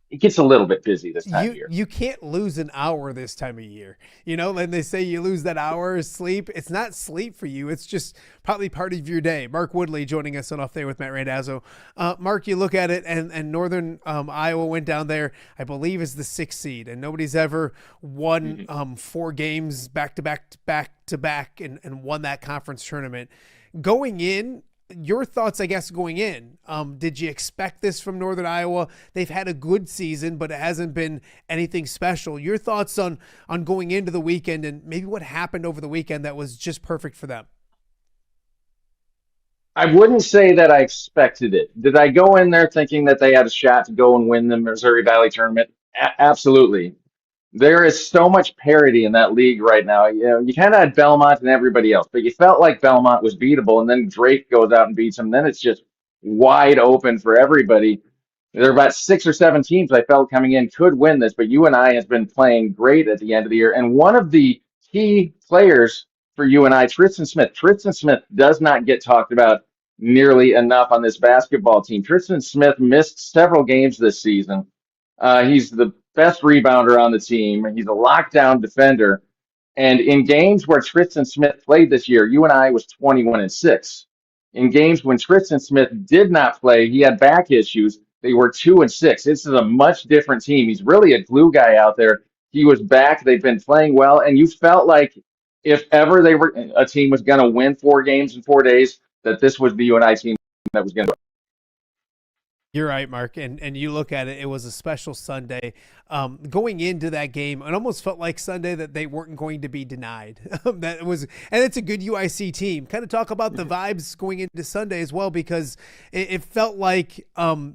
it gets a little bit busy this time of year. You can't lose an hour this time of year. When they say you lose that hour of sleep, it's not sleep for you. It's just probably part of your day. Mark Woodley joining us on Off There with Matt Randazzo. Mark, you look at it, and Northern Iowa went down there, I believe, is the 6th seed, and nobody's ever won 4 games back to back and won that conference tournament. Going in, your thoughts, I guess, going in, did you expect this from Northern Iowa? They've had a good season, but it hasn't been anything special. Your thoughts on going into the weekend and maybe what happened over the weekend that was just perfect for them? I wouldn't say that I expected it. Did I go in there thinking that they had a shot to go and win the Missouri Valley tournament? Absolutely. There is so much parity in that league right now. You kind of had Belmont and everybody else, but you felt like Belmont was beatable, and then Drake goes out and beats them. Then it's just wide open for everybody. There are about 6 or 7 teams I felt coming in could win this, but UNI has been playing great at the end of the year. And one of the key players for UNI, Tristan Smith. Tristan Smith does not get talked about nearly enough on this basketball team. Tristan Smith missed several games this season. He's the best rebounder on the team. He's a lockdown defender. And in games where Tristan Smith played this year, UNI was 21-6. In games when Tristan Smith did not play, he had back issues. They were 2-6. This is a much different team. He's really a glue guy out there. He was back. They've been playing well. And you felt like if ever a team was going to win 4 games in 4 days, that this was the UNI team that was going to. You're right, Mark. And you look at it, it was a special Sunday. Going into that game, it almost felt like Sunday that they weren't going to be denied. And it's a good UIC team. Kind of talk about the vibes going into Sunday as well, because it felt like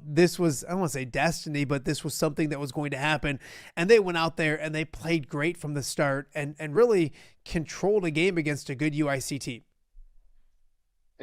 this was, I don't want to say destiny, but this was something that was going to happen. And they went out there and they played great from the start and really controlled a game against a good UIC team.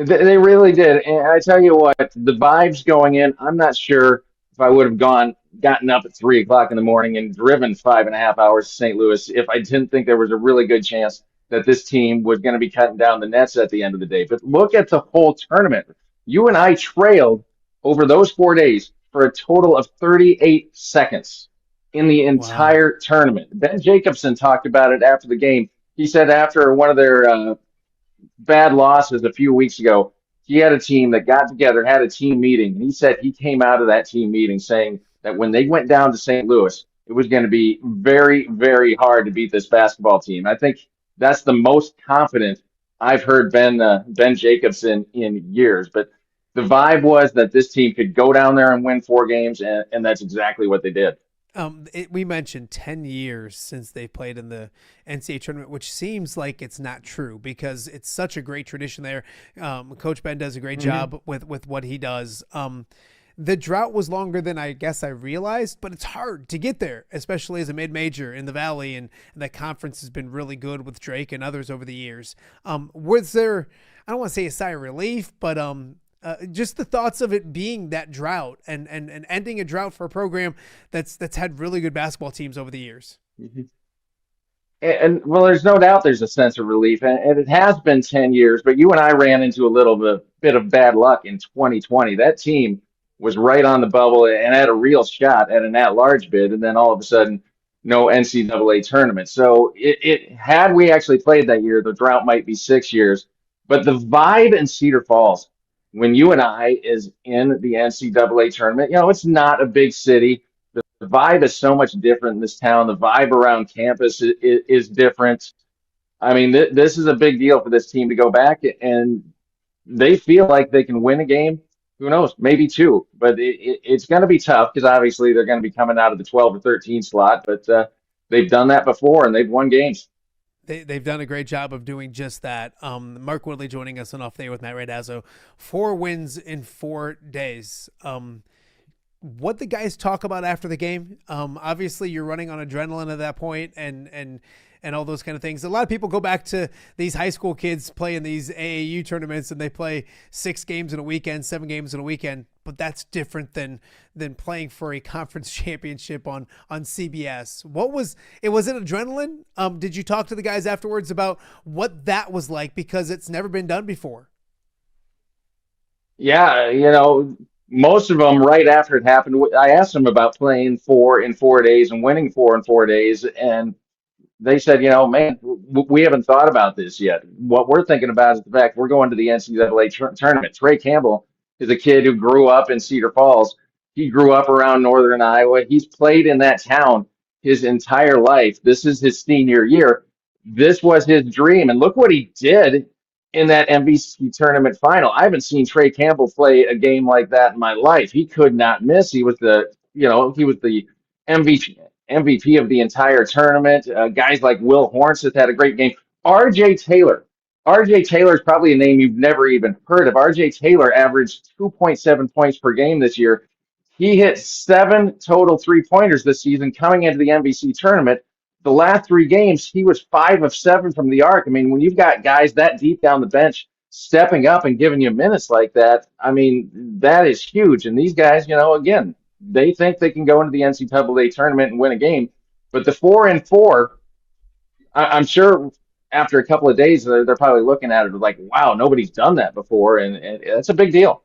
They really did. And I tell you what, the vibes going in, I'm not sure if I would have gotten up at 3 o'clock in the morning and driven 5.5 hours to St. Louis if I didn't think there was a really good chance that this team was going to be cutting down the nets at the end of the day. But look at the whole tournament. You and I trailed over those 4 days for a total of 38 seconds in the Wow. entire tournament. Ben Jacobson talked about it after the game. He said after one of their bad losses a few weeks ago, he had a team that got together, had a team meeting, and he said he came out of that team meeting saying that when they went down to St. Louis, it was going to be very, very hard to beat this basketball team. I think that's the most confident I've heard Ben Jacobson in years. But the vibe was that this team could go down there and win 4 games, and that's exactly what they did. We mentioned 10 years since they played in the NCAA tournament, which seems like it's not true because it's such a great tradition there. Coach Ben does a great job with what he does. The drought was longer than I guess I realized, but it's hard to get there, especially as a mid-major in the Valley, and that conference has been really good with Drake and others over the years. Was there, I don't want to say a sigh of relief, but just the thoughts of it being that drought and ending a drought for a program that's had really good basketball teams over the years. Mm-hmm. And well, there's no doubt there's a sense of relief, and it has been 10 years, but you and I ran into a bit of bad luck in 2020. That team was right on the bubble and had a real shot at an at-large bid, and then all of a sudden, no NCAA tournament. So it had we actually played that year, the drought might be 6 years. But the vibe in Cedar Falls, when you and I is in the NCAA tournament, it's not a big city. The vibe is so much different in this town. The vibe around campus is different. I mean, this is a big deal for this team to go back, and they feel like they can win a game. Who knows? Maybe two, but it's going to be tough because obviously they're going to be coming out of the 12 or 13 slot. But they've done that before, and they've won games. They've done a great job of doing just that. Mark Woodley joining us on Off Day with Matt Randazzo. 4 wins in 4 days. What the guys talk about after the game. Obviously, you're running on adrenaline at that point, and all those kind of things. A lot of people go back to these high school kids playing these AAU tournaments, and they play 6 games in a weekend, 7 games in a weekend. But that's different than playing for a conference championship on CBS. Was it adrenaline? Did you talk to the guys afterwards about what that was like, because it's never been done before? Yeah, most of them right after it happened, I asked them about playing 4 in 4 days and winning 4 in 4 days, and they said, man, we haven't thought about this yet. What we're thinking about is the fact we're going to the NCAA tournament. Trey Campbell is a kid who grew up in Cedar Falls. He grew up around northern Iowa. He's played in that town his entire life. This is his senior year. This was his dream. And look what he did in that MVC tournament final. I haven't seen Trey Campbell play a game like that in my life. He could not miss. He was the MVP of the entire tournament. Guys like Will Hornseth had a great game. R.J. Taylor. R.J. Taylor is probably a name you've never even heard of. R.J. Taylor averaged 2.7 points per game this year. He hit 7 total three-pointers this season coming into the MVC tournament. The last 3 games, he was 5 of 7 from the arc. I mean, when you've got guys that deep down the bench stepping up and giving you minutes like that, I mean, that is huge. And these guys, again, they think they can go into the NCAA tournament and win a game. But the 4 in 4, I'm sure after a couple of days, they're probably looking at it like, wow, nobody's done that before. And that's a big deal.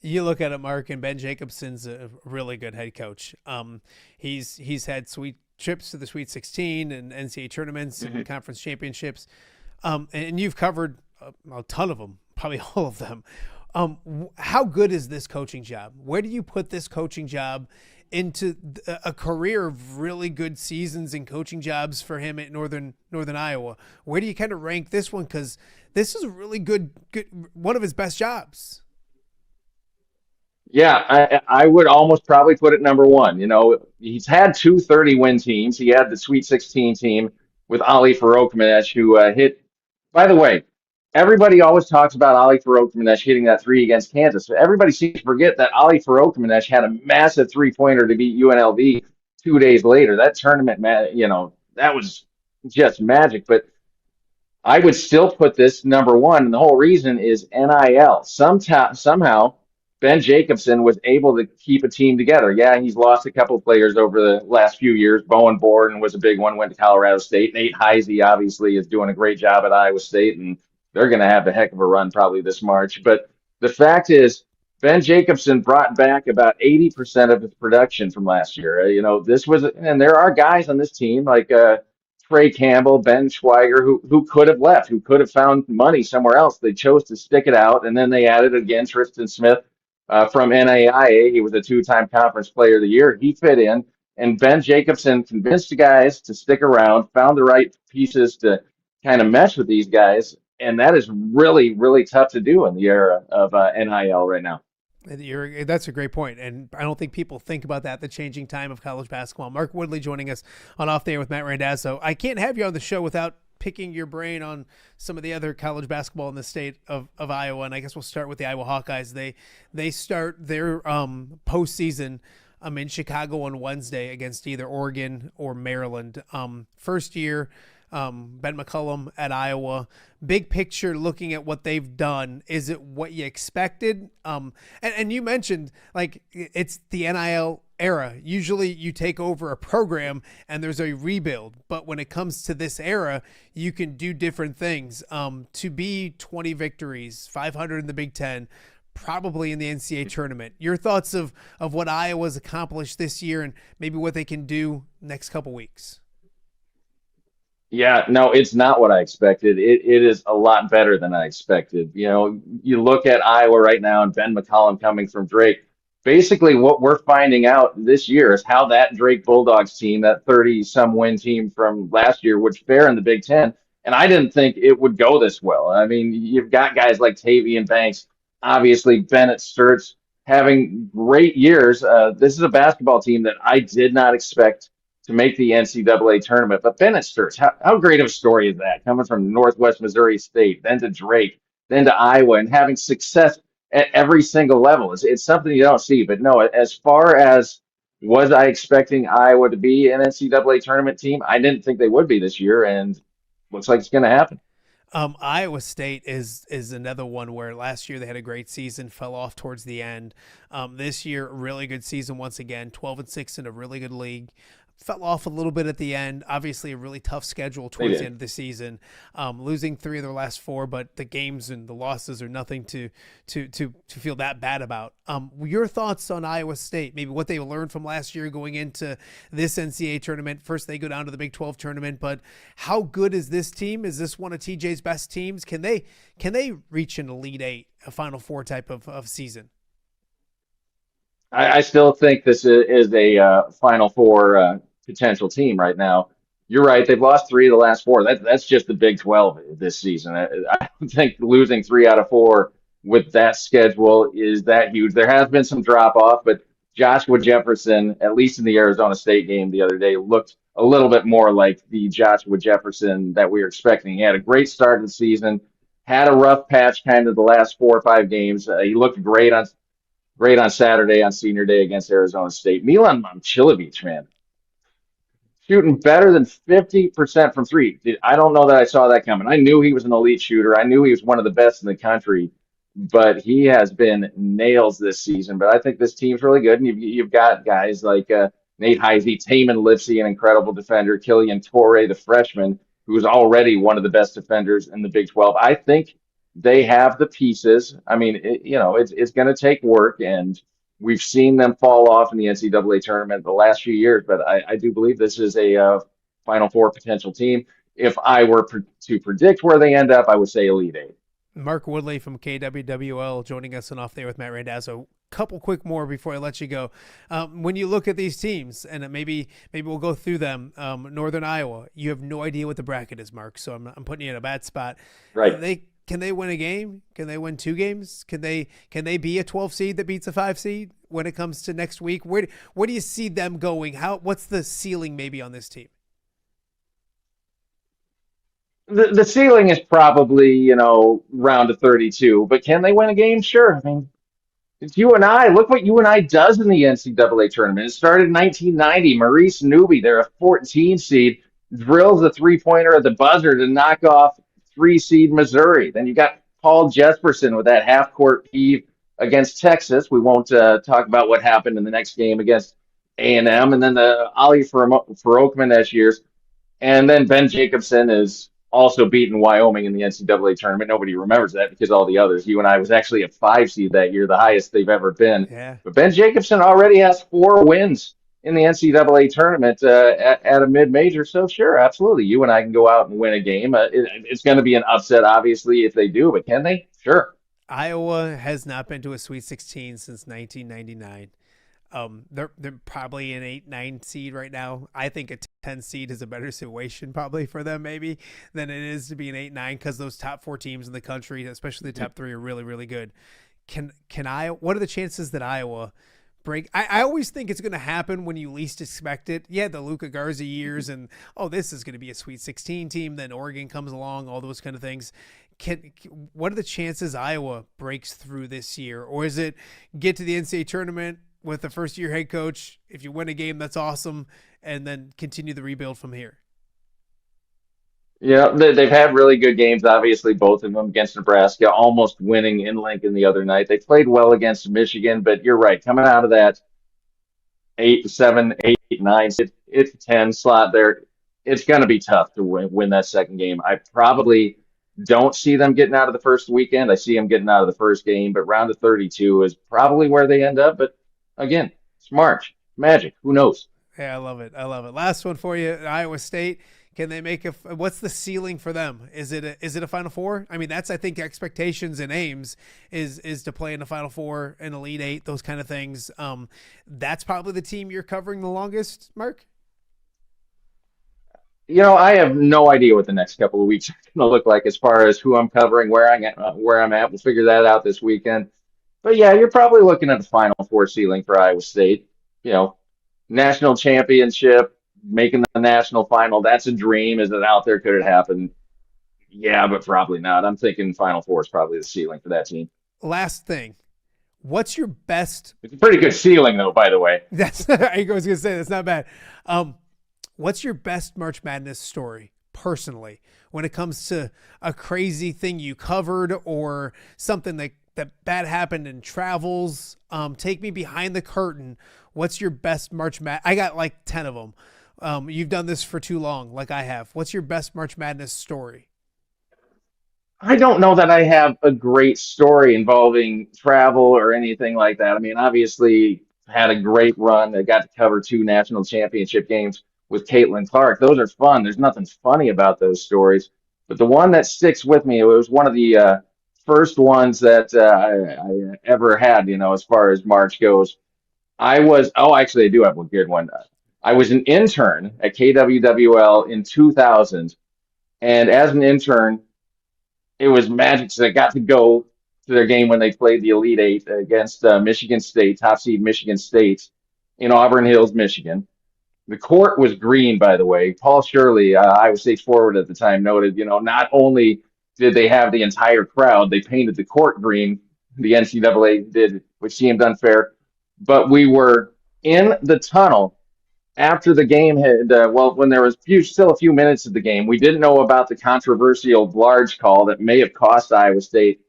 You look at it, Mark, and Ben Jacobson's a really good head coach. He's had sweet trips to the Sweet 16 and NCAA tournaments and conference championships. And you've covered a ton of them, probably all of them. How good is this coaching job? Where do you put this coaching job into a career of really good seasons and coaching jobs for him at Northern Iowa? Where do you kind of rank this one? Because this is a really good one of his best jobs. Yeah, I would almost probably put it number 1. He's had 2 30-win teams. He had the Sweet 16 team with Ali Farokhmanesh, who hit. By the way, everybody always talks about Ali Farokhmanesh hitting that 3 against Kansas. Everybody seems to forget that Ali Farokhmanesh had a massive 3-pointer to beat UNLV 2 days later. That tournament, that was just magic. But I would still put this number one, and the whole reason is NIL. Somehow, Ben Jacobson was able to keep a team together. Yeah, he's lost a couple of players over the last few years. Bowen Borden was a big one, went to Colorado State. Nate Heisey obviously is doing a great job at Iowa State, and they're going to have a heck of a run probably this March. But the fact is, Ben Jacobson brought back about 80% of his production from last year. And there are guys on this team like Trey Campbell, Ben Schweiger, who could have left, who could have found money somewhere else. They chose to stick it out, and then they added again Tristan Smith from NAIA. He was a two-time conference player of the year. He fit in, and Ben Jacobson convinced the guys to stick around, found the right pieces to kind of mesh with these guys, and that is really, really tough to do in the era of NIL right now. That's a great point, and I don't think people think about that, the changing time of college basketball. Mark Woodley joining us on Off the Air with Matt Randazzo. I can't have you on the show without picking your brain on some of the other college basketball in the state of Iowa, and I guess we'll start with the Iowa Hawkeyes. They start their postseason in Chicago on Wednesday against either Oregon or Maryland. First year, Ben McCullum at Iowa. Big picture, looking at what they've done, is it what you expected? And you mentioned, like, it's the NIL era. Usually you take over a program and there's a rebuild, but when it comes to this era, you can do different things. To be 20 victories, 500 in the Big Ten, probably in the NCAA tournament. Your thoughts of what Iowa's accomplished this year and maybe what they can do next couple weeks? Yeah, no, it's not what I expected. It is a lot better than I expected. You look at Iowa right now and Ben McCollum coming from Drake. Basically, what we're finding out this year is how that Drake Bulldogs team, that 30-some win team from last year, would fare in the Big Ten. And I didn't think it would go this well. I mean, you've got guys like Tavian Banks, obviously Bennett Sturts, having great years. This is a basketball team that I did not expect to make the NCAA tournament. But Bennett Sturts, how great of a story is that? Coming from Northwest Missouri State, then to Drake, then to Iowa, and having success at every single level. It's something you don't see. But no, as far as was I expecting Iowa to be an NCAA tournament team, I didn't think they would be this year, and looks like it's going to happen. Iowa State is another one where last year they had a great season, fell off towards the end. This year, really good season once again, 12-6 in a really good league. Fell off a little bit at the end. Obviously, a really tough schedule towards the end of the season. Losing 3 of their last 4, but the games and the losses are nothing to feel that bad about. Your thoughts on Iowa State? Maybe what they learned from last year going into this NCAA tournament. First, they go down to the Big 12 tournament, but how good is this team? Is this one of TJ's best teams? Can they reach an Elite 8, a Final Four type of season? I still think this is a Final Four potential team right now. You're right. They've lost 3 of the last 4. That's just the Big 12 this season. I don't think losing 3 out of 4 with that schedule is that huge. There has been some drop off, but Joshua Jefferson, at least in the Arizona State game the other day, looked a little bit more like the Joshua Jefferson that we were expecting. He had a great start of the season, had a rough patch kind of the last 4 or 5 games. He looked great on Saturday on senior day against Arizona State. Milan Momcilovic, man, shooting better than 50% from 3. I don't know that I saw that coming. I knew he was an elite shooter. I knew he was one of the best in the country, but he has been nails this season. But I think this team's really good, and you've got guys like Nate Heisey, Taman Lipsey, an incredible defender, Killian Torrey, the freshman, who's already one of the best defenders in the Big 12. I think they have the pieces. I mean, it's going to take work, and we've seen them fall off in the NCAA tournament the last few years, but I do believe this is a Final Four potential team. If I were to predict where they end up, I would say Elite 8. Mark Woodley from KWWL joining us on Off There with Matt Randazzo. Couple quick more before I let you go. When you look at these teams, and maybe we'll go through them, Northern Iowa, you have no idea what the bracket is, Mark, so I'm putting you in a bad spot. Right. Can they win a game? Can they win 2 games? Can they be a 12 seed that beats a 5 seed when it comes to next week? Where do you see them going? What's the ceiling maybe on this team? The ceiling is probably, round of 32, but can they win a game? Sure. I mean, it's UNI. Look what UNI does in the NCAA tournament. It started in 1990. Maurice Newby, they're a 14 seed, drills the 3-pointer at the buzzer to knock off 3 seed Missouri. Then you got Paul Jesperson with that half court heave against Texas. We won't talk about what happened in the next game against A&M, and then the Ali Faroukman years. And then Ben Jacobson is also beaten Wyoming in the NCAA tournament. Nobody remembers that because all the others. UNI was actually a 5 seed that year, the highest they've ever been. Yeah. But Ben Jacobson already has 4 wins in the NCAA tournament at a mid-major. So sure, absolutely, you and I can go out and win a game. It's going to be an upset, obviously, if they do. But can they? Sure. Iowa has not been to a Sweet 16 since 1999. They're probably an 8-9 seed right now. I think a 10 seed is a better situation probably for them maybe than it is to be an 8-9 because those top 4 teams in the country, especially the top 3, are really, really good. Can Iowa? What are the chances that Iowa break? I always think it's going to happen when you least expect it. Yeah, the Luka Garza years and this is going to be a Sweet 16 team. Then Oregon comes along, all those kind of things. What are the chances Iowa breaks through this year, or is it get to the NCAA tournament with the first-year head coach? If you win a game, that's awesome, and then continue the rebuild from here. Yeah, they've had really good games, obviously, both of them against Nebraska, almost winning in Lincoln the other night. They played well against Michigan, but you're right, coming out of that 8-7, 8-9, it's 10 slot there, it's going to be tough to win that second game. I probably don't see them getting out of the first weekend. I see them getting out of the first game, but round of 32 is probably where they end up. But again, it's March. Magic. Who knows? Yeah, I love it. Last one for you, Iowa State. Can they make what's the ceiling for them? Is it a Final Four? I mean, that's, I think, expectations and aims is to play in the Final Four, an Elite Eight, those kind of things. That's probably the team you're covering the longest, Mark? I have no idea what the next couple of weeks are going to look like as far as who I'm covering, where I'm at. We'll figure that out this weekend. But yeah, you're probably looking at the Final Four ceiling for Iowa State. National championship, making the national final. That's a dream. Is it out there? Could it happen? Yeah, but probably not. I'm thinking Final Four is probably the ceiling for that team. Last thing. What's your best? It's a pretty good ceiling, though, by the way. I was going to say, that's not bad. What's your best March Madness story, personally, when it comes to a crazy thing you covered or something that bad happened in travels? Take me behind the curtain. What's your best March Madness? I got like 10 of them. You've done this for too long, like I have. What's your best March Madness story? I don't know that I have a great story involving travel or anything like that. I mean, obviously, had a great run. I got to cover 2 national championship games with Caitlin Clark. Those are fun. There's nothing funny about those stories. But the one that sticks with me, it was one of the first ones that I ever had, as far as March goes. Actually, I do have a good one. I was an intern at KWWL in 2000. And as an intern, it was magic because I got to go to their game when they played the Elite Eight against Michigan State, top seed Michigan State in Auburn Hills, Michigan. The court was green, by the way. Paul Shirley, Iowa State forward at the time, noted, not only did they have the entire crowd, they painted the court green, the NCAA did, which seemed unfair, but we were in the tunnel after the game had, when there was still a few minutes of the game. We didn't know about the controversial large call that may have cost Iowa State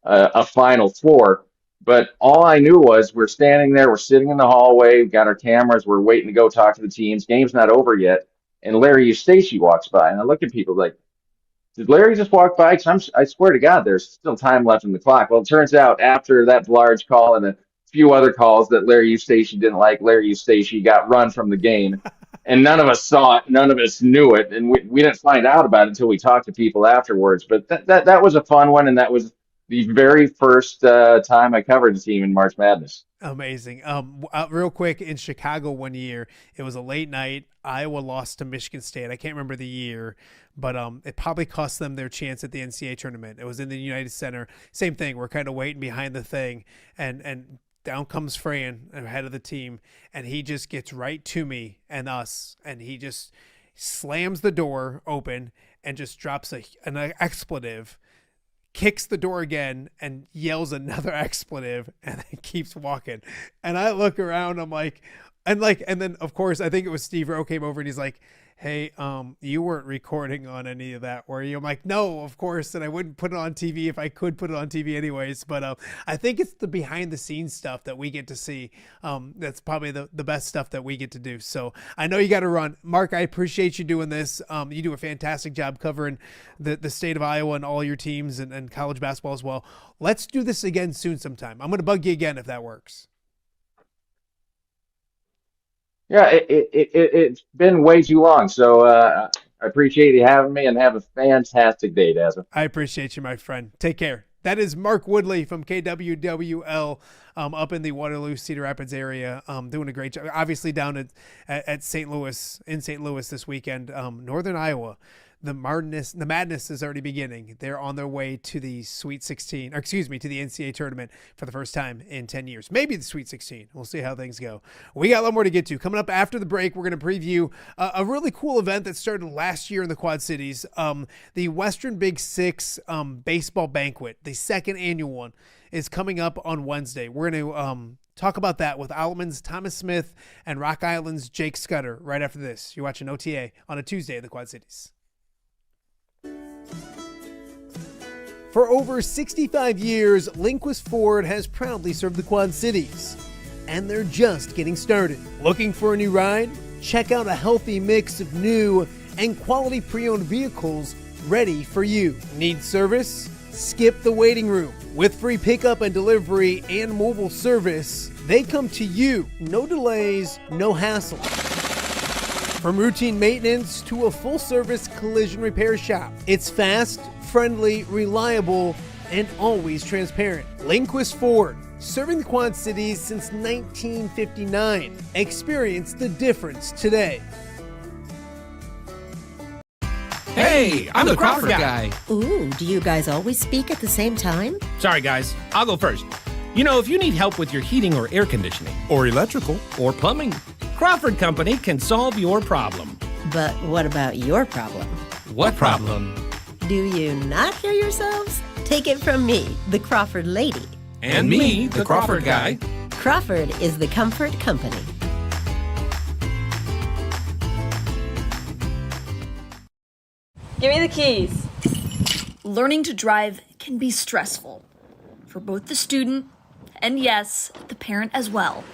a Final Four. But all I knew was we're standing there, we're sitting in the hallway, we've got our cameras, we're waiting to go talk to the teams. Game's not over yet. And Larry Eustace walks by. And I look at people like, did Larry just walk by? Because I swear to God, there's still time left in the clock. Well, it turns out after that large call and a few other calls that Larry Eustace didn't like, Larry Eustace got run from the game. And none of us saw it. None of us knew it. And we didn't find out about it until we talked to people afterwards. But that was a fun one, and that was the very first time I covered the team in March Madness. Amazing. Real quick, in Chicago one year, it was a late night. Iowa lost to Michigan State. I can't remember the year, but it probably cost them their chance at the NCAA tournament. It was in the United Center. Same thing. We're kind of waiting behind the thing, and down comes Fran, head of the team, and he just gets right to me and us, and he just slams the door open and just drops an expletive, kicks the door again and yells another expletive, and then keeps walking. And I look around, I'm like, and then of course I think it was Steve Rowe came over and he's like, hey, you weren't recording on any of that, were you? I'm like, no, of course. And I wouldn't put it on TV if I could put it on TV anyways. But I think it's the behind the scenes stuff that we get to see. That's probably the best stuff that we get to do. So I know you got to run. Mark, I appreciate you doing this. You do a fantastic job covering the state of Iowa and all your teams and college basketball as well. Let's do this again soon sometime. I'm going to bug you again if that works. Yeah, it's been way too long. So I appreciate you having me, and have a fantastic day, Dazzle. I appreciate you, my friend. Take care. That is Mark Woodley from KWWL up in the Waterloo, Cedar Rapids area, doing a great job. Obviously down at St. Louis, in St. Louis this weekend, Northern Iowa. The madness is already beginning. They're on their way to the Sweet 16, or excuse me, to the NCAA tournament for the first time in 10 years. Maybe the Sweet 16. We'll see how things go. We got a lot more to get to. Coming up after the break, we're going to preview a really cool event that started last year in the Quad Cities, the Western Big Six baseball banquet. The second annual one is coming up on Wednesday. We're going to talk about that with Alleman's Thomas Smith and Rock Island's Jake Scudder right after this. You're watching OTA on a Tuesday in the Quad Cities. For over 65 years, Lindquist Ford has proudly served the Quad Cities, and they're just getting started. Looking for a new ride? Check out a healthy mix of new and quality pre-owned vehicles ready for you. Need service? Skip the waiting room. With free pickup and delivery and mobile service, they come to you. No delays, no hassle. From routine maintenance to a full-service collision repair shop, it's fast, friendly, reliable, and always transparent. Lindquist Ford, serving the Quad Cities since 1959. Experience the difference today. Hey, I'm the Crawford guy. Ooh, do you guys always speak at the same time? Sorry, guys. I'll go first. You know, if you need help with your heating or air conditioning, or electrical, or plumbing, Crawford Company can solve your problem. But what about your problem? What problem? Do you not hear yourselves? Take it from me, the Crawford lady. And me, the Crawford guy. Crawford is the comfort company. Give me the keys. Learning to drive can be stressful for both the student and, yes, the parent as well.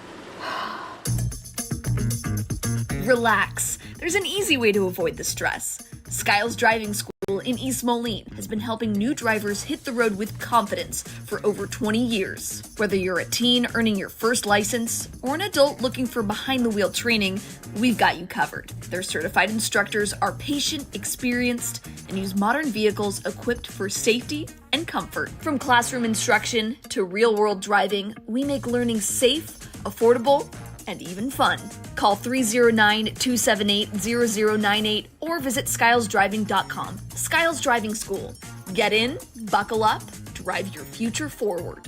Relax. There's an easy way to avoid the stress. Skiles Driving School in East Moline has been helping new drivers hit the road with confidence for over 20 years. Whether you're a teen earning your first license or an adult looking for behind-the-wheel training, we've got you covered. Their certified instructors are patient, experienced, and use modern vehicles equipped for safety and comfort. From classroom instruction to real-world driving, we make learning safe, affordable, and even fun. Call 309-278-0098 or visit skylesdriving.com. Skiles Driving School. Get in, buckle up, drive your future forward.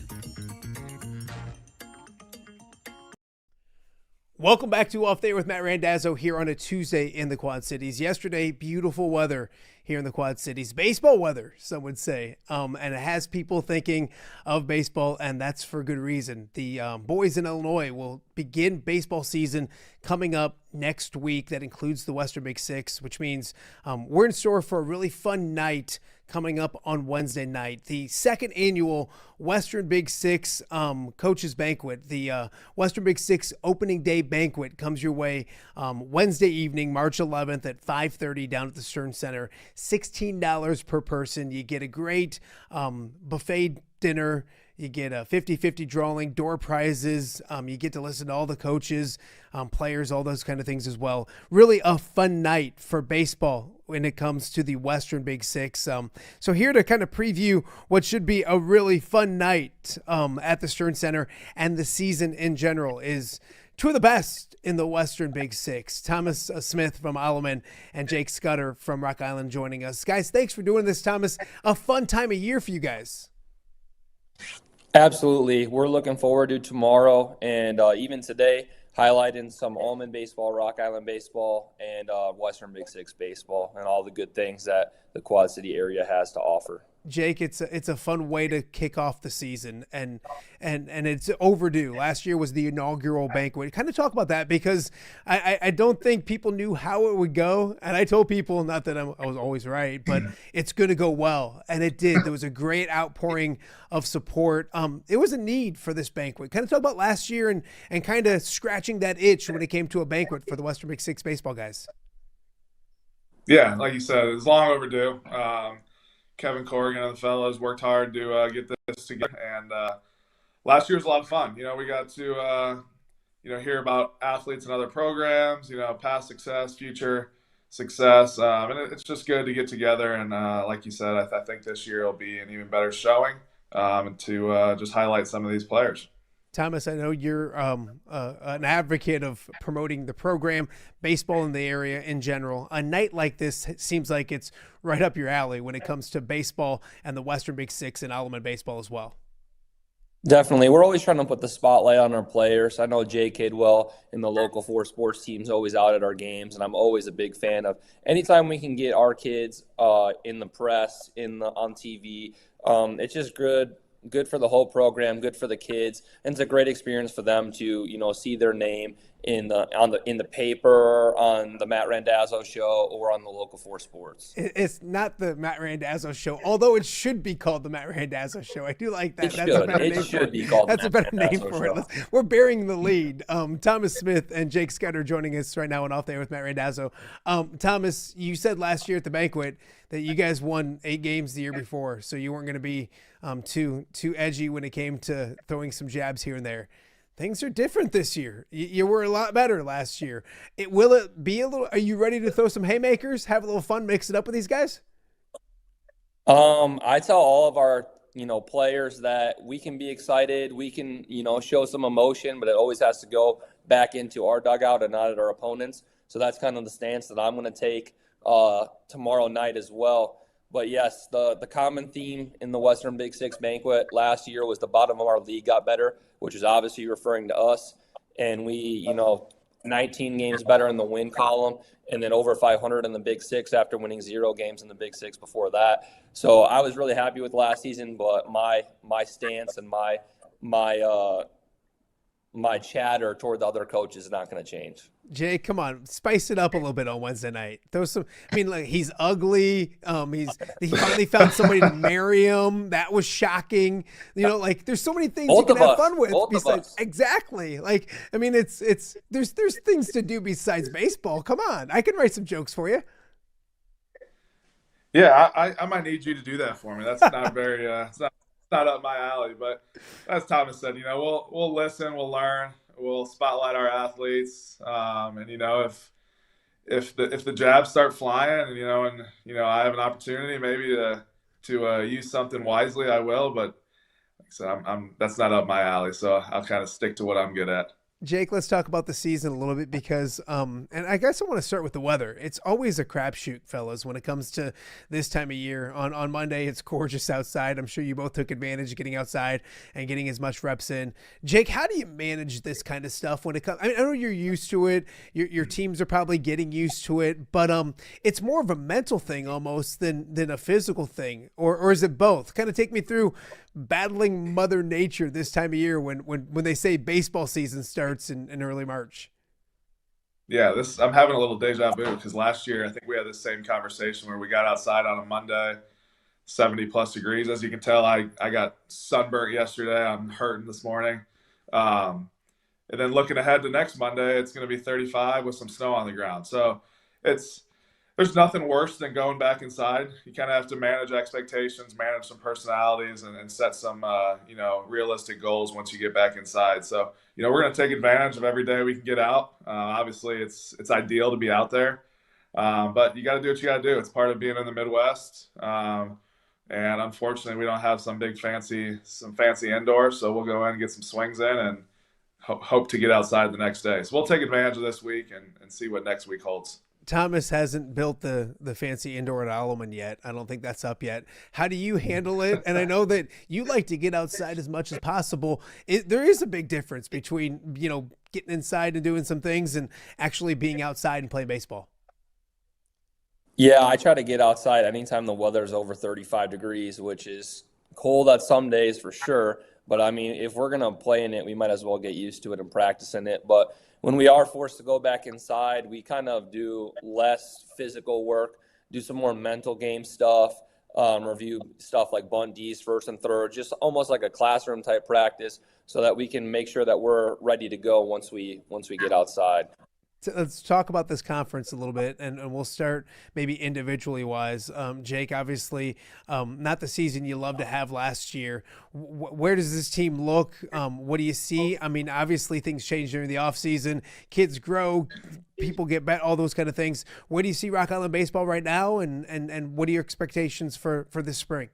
Welcome back to Off Day with Matt Randazzo here on a Tuesday in the Quad Cities. Yesterday, beautiful weather here in the Quad Cities. Baseball weather, some would say. And it has people thinking of baseball, and that's for good reason. The boys in Illinois will begin baseball season coming up next week. That includes the Western Big Six, which means we're in store for a really fun night coming up on Wednesday night. The second annual Western Big Six Coaches Banquet, the Western Big Six Opening Day Banquet comes your way Wednesday evening, March 11th at 5:30 down at the Stern Center. $16 per person. You get a great buffet dinner. You get a 50-50 drawing, door prizes. You get to listen to all the coaches, players, all those kind of things as well. Really a fun night for baseball when it comes to the Western Big Six. So here to kind of preview what should be a really fun night at the Stern Center and the season in general is two of the best in the Western Big Six. Thomas Smith from Alleman and Jake Scudder from Rock Island joining us. Guys, thanks for doing this, Thomas. A fun time of year for you guys. Absolutely. We're looking forward to tomorrow and even today, highlighting some Alleman baseball, Rock Island baseball, and Western Big Six baseball, and all the good things that the Quad City area has to offer. Jake, it's a fun way to kick off the season, and it's overdue. Last year was the inaugural banquet. Kind of talk about that, because I don't think people knew how it would go, and I told people, not that I was always right, but it's going to go well, and it did. There was a great outpouring of support. It was a need for this banquet. Kind of talk about last year and kind of scratching that itch when it came to a banquet for the Western Big Six baseball guys. Yeah, like you said, it's long overdue. Kevin Corrigan and the fellows worked hard to get this together, and last year was a lot of fun. We got to hear about athletes and other programs, past success, future success, and it's just good to get together. And like you said, I think this year will be an even better showing, and to just highlight some of these players. Thomas, I know you're an advocate of promoting the program, baseball in the area in general. A night like this seems like it's right up your alley when it comes to baseball and the Western Big Six and Alleman baseball as well. Definitely. We're always trying to put the spotlight on our players. I know Jay Kidwell in the local 4 sports team's always out at our games, and I'm always a big fan of anytime we can get our kids in the press, on TV. It's just good for the whole program, good for the kids, and it's a great experience for them to see their name in the paper, on the Matt Randazzo show, or on the local 4 sports. It's not the Matt Randazzo show, although it should be called the Matt Randazzo show. I do like that. It should be called. That's a better name for it. We're bearing the lead. Thomas Smith and Jake Scudder joining us right now on Off There with Matt Randazzo. Thomas, you said last year at the banquet that you guys won 8 games the year before, so you weren't going to be too edgy when it came to throwing some jabs here and there. Things are different this year. You were a lot better last year. Will it be a little? Are you ready to throw some haymakers, have a little fun, mix it up with these guys? I tell all of our players that we can be excited, we can show some emotion, but it always has to go back into our dugout and not at our opponents. So that's kind of the stance that I'm going to take tomorrow night as well. But yes, the common theme in the Western Big Six banquet last year was the bottom of our league got better, which is obviously referring to us. And we, 19 games better in the win column, and then over 500 in the Big Six after winning 0 games in the Big Six before that. So I was really happy with last season, but my stance and my chatter toward the other coaches is not going to change. Jay, come on, spice it up a little bit on Wednesday night. Throw some. I mean, like, he's ugly. He finally found somebody to marry him. That was shocking. There's so many things you can have fun with. Besides, exactly. I mean, there's things to do besides baseball. Come on, I can write some jokes for you. Yeah, I might need you to do that for me. That's not very. It's not up my alley, but as Thomas said, we'll listen, we'll learn, we'll spotlight our athletes, and if the jabs start flying, and I have an opportunity maybe to use something wisely, I will. But like I said, that's not up my alley, so I'll kind of stick to what I'm good at. Jake, let's talk about the season a little bit because, and I guess I want to start with the weather. It's always a crapshoot, fellas, when it comes to this time of year. On Monday, it's gorgeous outside. I'm sure you both took advantage of getting outside and getting as much reps in. Jake, how do you manage this kind of stuff when it comes? I mean, I know you're used to it. Your teams are probably getting used to it, but it's more of a mental thing almost than a physical thing, or is it both? Kind of take me through battling Mother Nature this time of year when they say baseball season starts in early March. Yeah, I'm having a little deja vu because last year I think we had the same conversation where we got outside on a Monday, 70 plus degrees. As you can tell, I got sunburnt yesterday. I'm hurting this morning. And then looking ahead to next Monday, it's going to be 35 with some snow on the ground. So there's nothing worse than going back inside. You kind of have to manage expectations, manage some personalities, and set some, realistic goals once you get back inside. So, we're going to take advantage of every day we can get out. Obviously, it's ideal to be out there, but you got to do what you got to do. It's part of being in the Midwest. And unfortunately, we don't have some fancy indoors, so we'll go in and get some swings in and hope to get outside the next day. So we'll take advantage of this week and see what next week holds. Thomas hasn't built the fancy indoor at Alleman yet. I don't think that's up yet. How do you handle it? And I know that you like to get outside as much as possible. There is a big difference between, getting inside and doing some things and actually being outside and playing baseball. Yeah, I try to get outside anytime the weather's over 35 degrees, which is cold at some days for sure. But I mean, if we're going to play in it, we might as well get used to it and practice in it. But when we are forced to go back inside, we kind of do less physical work, do some more mental game stuff, review stuff like bunt D's, first and third, just almost like a classroom type practice so that we can make sure that we're ready to go once we get outside. Let's talk about this conference a little bit, and we'll start maybe individually wise. Jake, obviously, not the season you loved to have last year. Where does this team look? What do you see? I mean, obviously things change during the offseason. Kids grow, people get better, all those kind of things. Where do you see Rock Island baseball right now, and what are your expectations for this spring?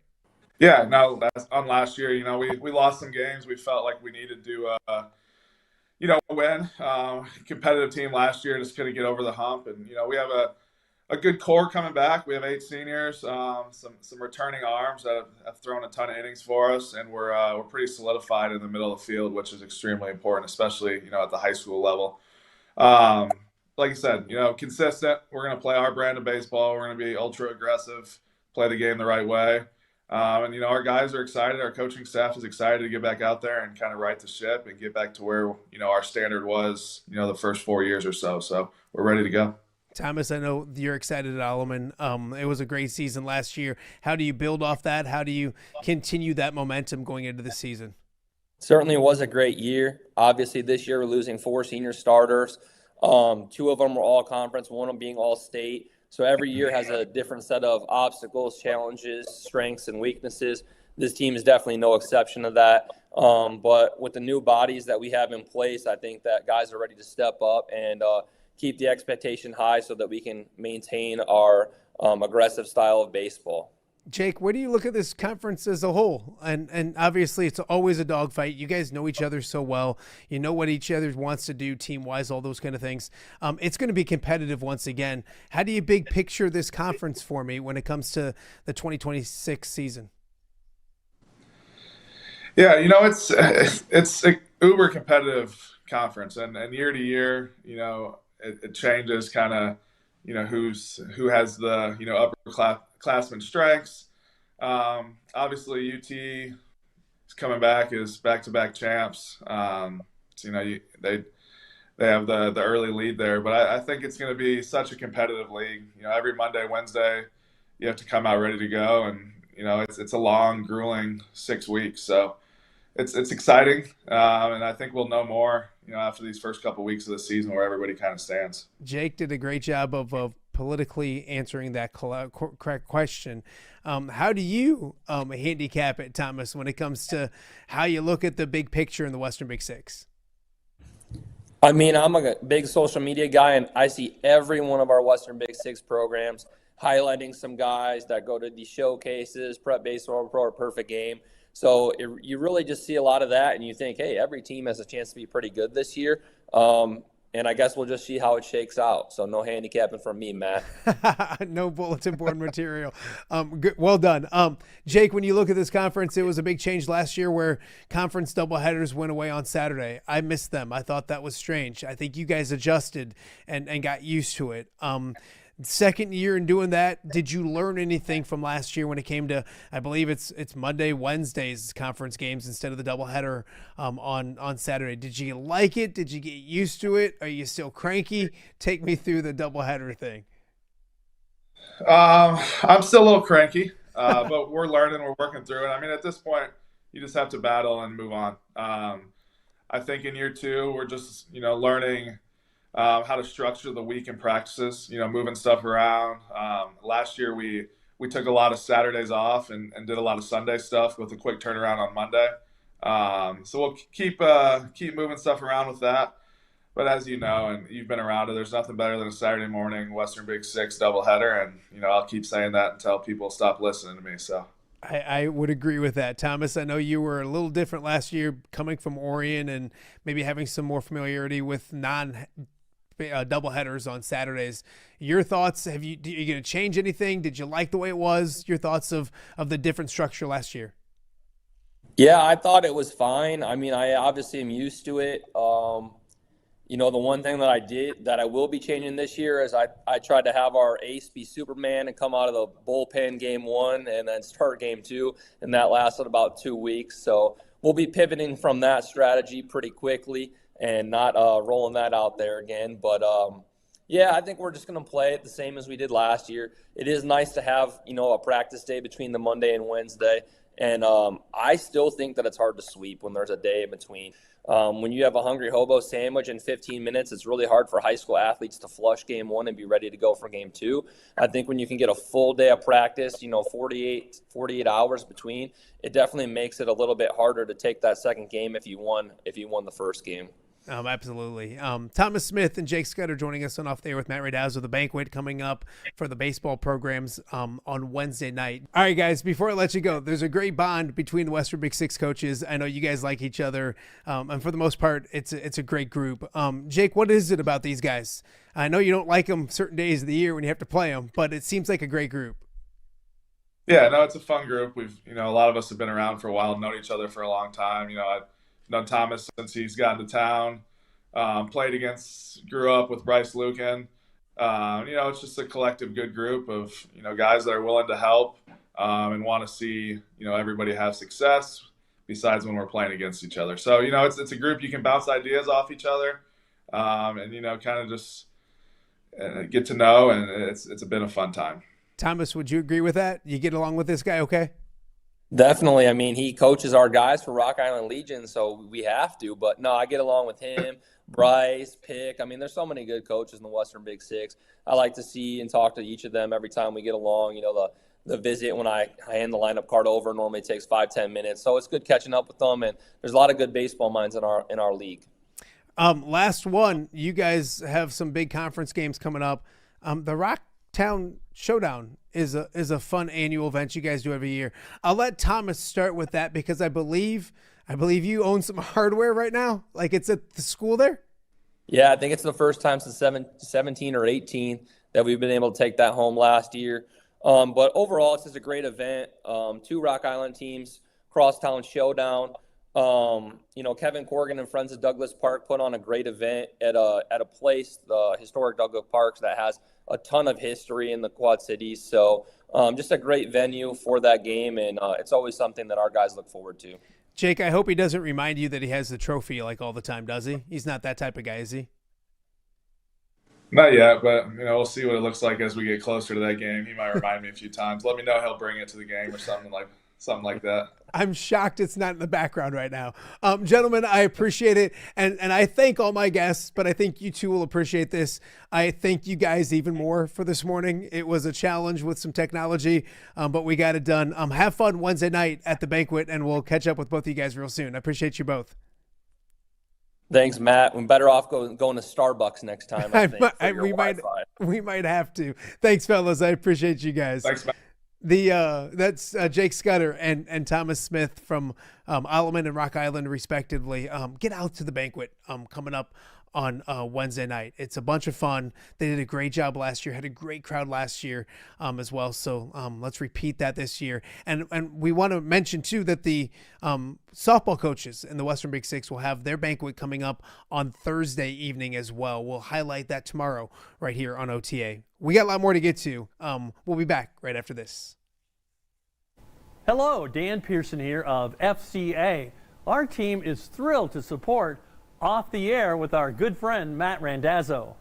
Yeah, no, that's on last year. We lost some games. We felt like we needed to win. Competitive team last year, just couldn't get over the hump. And, we have a good core coming back. We have 8 seniors, some returning arms that have thrown a ton of innings for us. And we're pretty solidified in the middle of the field, which is extremely important, especially, at the high school level. Like I said, consistent. We're going to play our brand of baseball. We're going to be ultra aggressive, play the game the right way. And, our guys are excited. Our coaching staff is excited to get back out there and kind of right the ship and get back to where, our standard was, the first 4 years or so. So we're ready to go. Thomas, I know you're excited at Alleman. It was a great season last year. How do you build off that? How do you continue that momentum going into the season? Certainly was a great year. Obviously, this year we're losing 4 senior starters. 2 of them were all conference, one of them being all state. So every year has a different set of obstacles, challenges, strengths, and weaknesses. This team is definitely no exception to that. But with the new bodies that we have in place, I think that guys are ready to step up and keep the expectation high so that we can maintain our aggressive style of baseball. Jake, where do you look at this conference as a whole? And obviously it's always a dogfight. You guys know each other so well. You know what each other wants to do team-wise, all those kind of things. It's going to be competitive once again. How do you big picture this conference for me when it comes to the 2026 season? Yeah, it's an uber competitive conference, and year to year, it changes kind of, who has the upperclassmen strengths. Obviously, UT is coming back as back-to-back champs. They have the early lead there, but I think it's going to be such a competitive league. Every Monday, Wednesday, you have to come out ready to go, and it's a long, grueling 6 weeks. So it's exciting, and I think we'll know more, after these first couple weeks of the season where everybody kind of stands. Jake did a great job of politically answering that correct question. How do you handicap it, Thomas, when it comes to how you look at the big picture in the Western Big Six? I mean, I'm a big social media guy, and I see every one of our Western Big Six programs highlighting some guys that go to these showcases, Prep Baseball Pro, or Perfect Game. So you really just see a lot of that, and you think, hey, every team has a chance to be pretty good this year. And I guess we'll just see how it shakes out. So no handicapping from me, Matt. No bulletin board material. Good, well done. Jake, when you look at this conference, it was a big change last year where conference doubleheaders went away on Saturday. I missed them. I thought that was strange. I think you guys adjusted and got used to it. Second year in doing that, did you learn anything from last year when it came to, I believe it's Monday, Wednesdays conference games instead of the doubleheader on Saturday? Did you like it? Did you get used to it? Are you still cranky? Take me through the doubleheader thing. I'm still a little cranky, but we're learning, we're working through it. I mean, at this point, you just have to battle and move on. I think in year 2, we're just, learning how to structure the week in practices, moving stuff around. Last year, we took a lot of Saturdays off and did a lot of Sunday stuff with a quick turnaround on Monday. So we'll keep moving stuff around with that. But as you know, and you've been around it, there's nothing better than a Saturday morning Western Big Six doubleheader. And, I'll keep saying that until people stop listening to me. So I would agree with that. Thomas, I know you were a little different last year coming from Orion and maybe having some more familiarity with doubleheaders on Saturdays. Your thoughts? Are you going to change anything? Did you like the way it was? Your thoughts of the different structure last year? Yeah, I thought it was fine. I mean, I obviously am used to it. You know, the one thing that I will be changing this year is I tried to have our ace be Superman and come out of the bullpen game 1 and then start game 2, and that lasted about 2 weeks. So we'll be pivoting from that strategy pretty quickly and not rolling that out there again. But yeah, I think we're just going to play it the same as we did last year. It is nice to have, you know, a practice day between the Monday and Wednesday. And I still think that it's hard to sweep when there's a day in between. When you have a Hungry Hobo sandwich in 15 minutes, it's really hard for high school athletes to flush game 1 and be ready to go for game 2. I think when you can get a full day of practice, you know, 48 hours between, it definitely makes it a little bit harder to take that second game if you won the first game. Absolutely. Thomas Smith and Jake Scudder joining us on Off the Air with Matt Randazzo. The banquet coming up for the baseball programs on Wednesday night. All right, guys, before I let you go, there's a great bond between the Western Big Six coaches. I know you guys like each other, and for the most part, it's a great group. Jake, what is it about these guys? I know you don't like them certain days of the year when you have to play them, but it seems like a great group. Yeah, no, it's a fun group. A lot of us have been around for a while, known each other for a long time. I've known Thomas since he's gotten to town. Grew up with Bryce Lucan. It's just a collective good group of, guys that are willing to help and want to see, everybody have success besides when we're playing against each other. So, it's a group you can bounce ideas off each other and, kind of just get to know. And it's been a fun time. Thomas, would you agree with that? You get along with this guy okay? Definitely. I mean, he coaches our guys for Rock Island Legion, so we have to. But, no, I get along with him, Bryce, Pick. I mean, there's so many good coaches in the Western Big Six. I like to see and talk to each of them every time we get along. The visit when I hand the lineup card over normally takes 5-10 minutes. So it's good catching up with them, and there's a lot of good baseball minds in our league. Last one, you guys have some big conference games coming up. The Rocktown Showdown is a fun annual event you guys do every year. I'll let Thomas start with that because I believe you own some hardware right now. Like it's at the school there. Yeah, I think it's the first time since 17 or 18 that we've been able to take that home last year. But overall, it's just a great event. 2 Rock Island teams, Crosstown Showdown. Kevin Corrigan and Friends of Douglas Park put on a great event at a place, the historic Douglas Parks, that has a ton of history in the Quad Cities. So just a great venue for that game, and it's always something that our guys look forward to. Jake, I hope he doesn't remind you that he has the trophy like all the time, does he? He's not that type of guy, is he? Not yet, but we'll see what it looks like as we get closer to that game. He might remind me a few times. Let me know he'll bring it to the game or something like that. I'm shocked it's not in the background right now. Gentlemen, I appreciate it. And I thank all my guests, but I think you two will appreciate this. I thank you guys even more for this morning. It was a challenge with some technology, but we got it done. Have fun Wednesday night at the banquet, and we'll catch up with both of you guys real soon. I appreciate you both. Thanks, Matt. We're better off going to Starbucks next time, I think, we might have to. Thanks, fellas. I appreciate you guys. Thanks, Matt. That's Jake Scudder and Thomas Smith from Alleman and Rock Island, respectively. Get out to the banquet coming up on Wednesday night. It's a bunch of fun. They did a great job last year, had a great crowd last year as well. So let's repeat that this year. And we want to mention, too, that the softball coaches in the Western Big Six will have their banquet coming up on Thursday evening as well. We'll highlight that tomorrow right here on OTA. We got a lot more to get to. We'll be back right after this. Hello, Dan Pearson here of FCA. Our team is thrilled to support Off the Air with our good friend Matt Randazzo.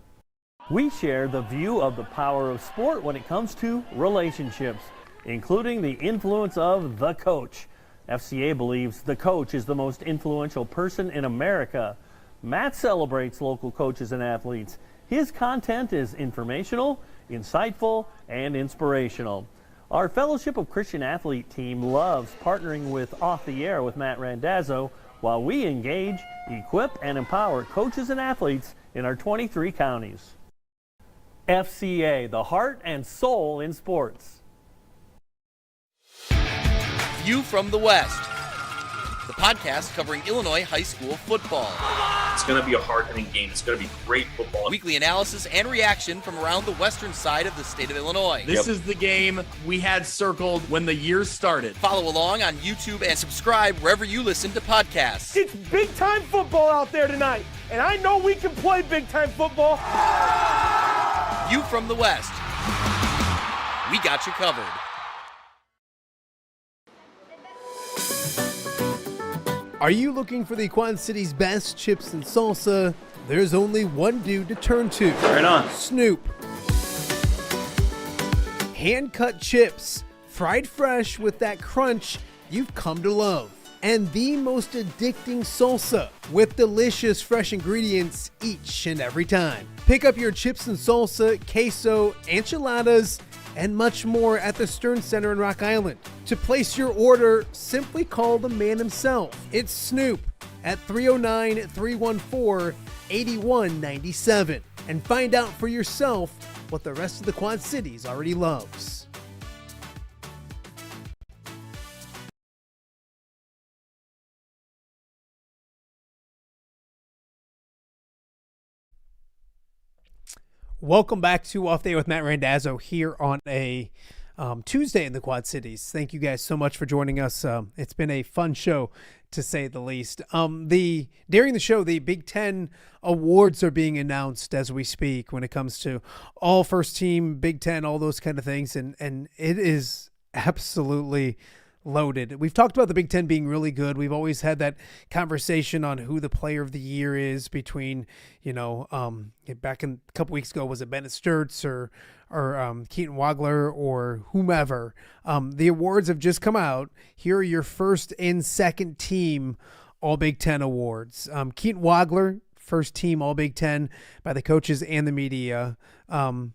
We share the view of the power of sport when it comes to relationships, including the influence of the coach. FCA believes the coach is the most influential person in America. Matt celebrates local coaches and athletes. His content is informational, insightful, and inspirational. Our Fellowship of Christian Athlete team loves partnering with Off the Air with Matt Randazzo while we engage, equip, and empower coaches and athletes in our 23 counties. FCA, the heart and soul in sports. View from the West, the podcast covering Illinois high school football. It's going to be a hard-hitting game. It's going to be great football. Weekly analysis and reaction from around the western side of the state of Illinois. This is the game we had circled when the year started. Follow along on YouTube and subscribe wherever you listen to podcasts. It's big-time football out there tonight. and I know we can play big-time football. You from the West. We got you covered. Are you looking for the Quad City's best chips and salsa? There's only one dude to turn to. Right on. Snoop. Hand-cut chips, fried fresh with that crunch you've come to love. And the most addicting salsa with delicious fresh ingredients each and every time. Pick up your chips and salsa, queso, enchiladas, and much more at the Stern Center in Rock Island. To place your order, simply call the man himself. It's Snoop at 309-314-8197 and find out for yourself what the rest of the Quad Cities already loves. Welcome back to Off Day with Matt Randazzo here on a Tuesday in the Quad Cities. Thank you guys so much for joining us. It's been a fun show, to say the least. During the show, the Big Ten awards are being announced as we speak when it comes to all first team, Big Ten, all those kind of things, and it is absolutely loaded. We've talked about the Big Ten being really good. We've always had that conversation on who the player of the year is between, back in a couple weeks ago, was it Bennett Sturts or Keaton Wagler or whomever. The awards have just come out. Here are your first and second team All Big Ten awards. Keaton Wagler, first team All Big Ten by the coaches and the media. Yaxel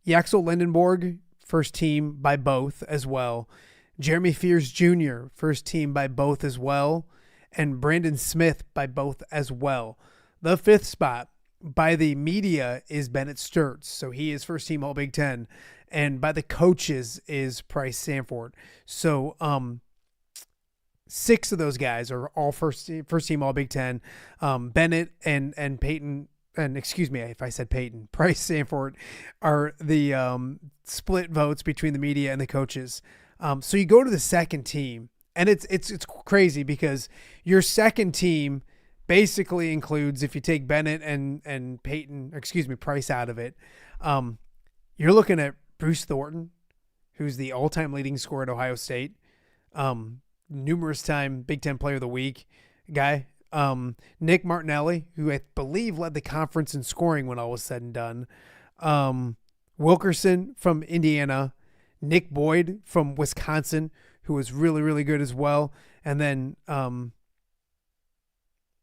Lindenborg, first team by both as well. Jeremy Fears Jr., first team by both as well, and Brandon Smith by both as well. The fifth spot by the media is Bennett Sturts, so he is first team All Big Ten, and by the coaches is Price Sanford. So 6 of those guys are all first team All Big Ten. Bennett and Peyton, and excuse me if I said Peyton, Price Sanford are the split votes between the media and the coaches. So you go to the second team, and it's crazy because your second team basically includes, if you take Bennett and Peyton, Price out of it, you're looking at Bruce Thornton, who's the all-time leading scorer at Ohio State, numerous time Big Ten Player of the Week guy, Nick Martinelli, who I believe led the conference in scoring when all was said and done, Wilkerson from Indiana, Nick Boyd from Wisconsin, who was really, really good as well. And then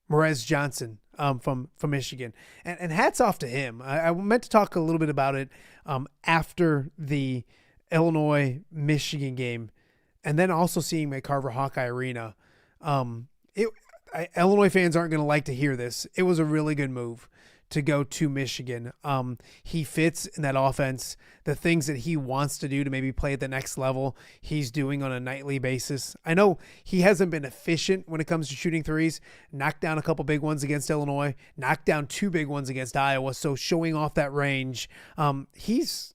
Morez Johnson from Michigan. And hats off to him. I meant to talk a little bit about it after the Illinois-Michigan game, and then also seeing him at Carver Hawkeye Arena. Illinois fans aren't going to like to hear this. It was a really good move to go to Michigan. He fits in that offense. The things that he wants to do to maybe play at the next level, he's doing on a nightly basis. I know he hasn't been efficient when it comes to shooting threes, knocked down a couple big ones against Illinois, knocked down 2 big ones against Iowa. So showing off that range, he's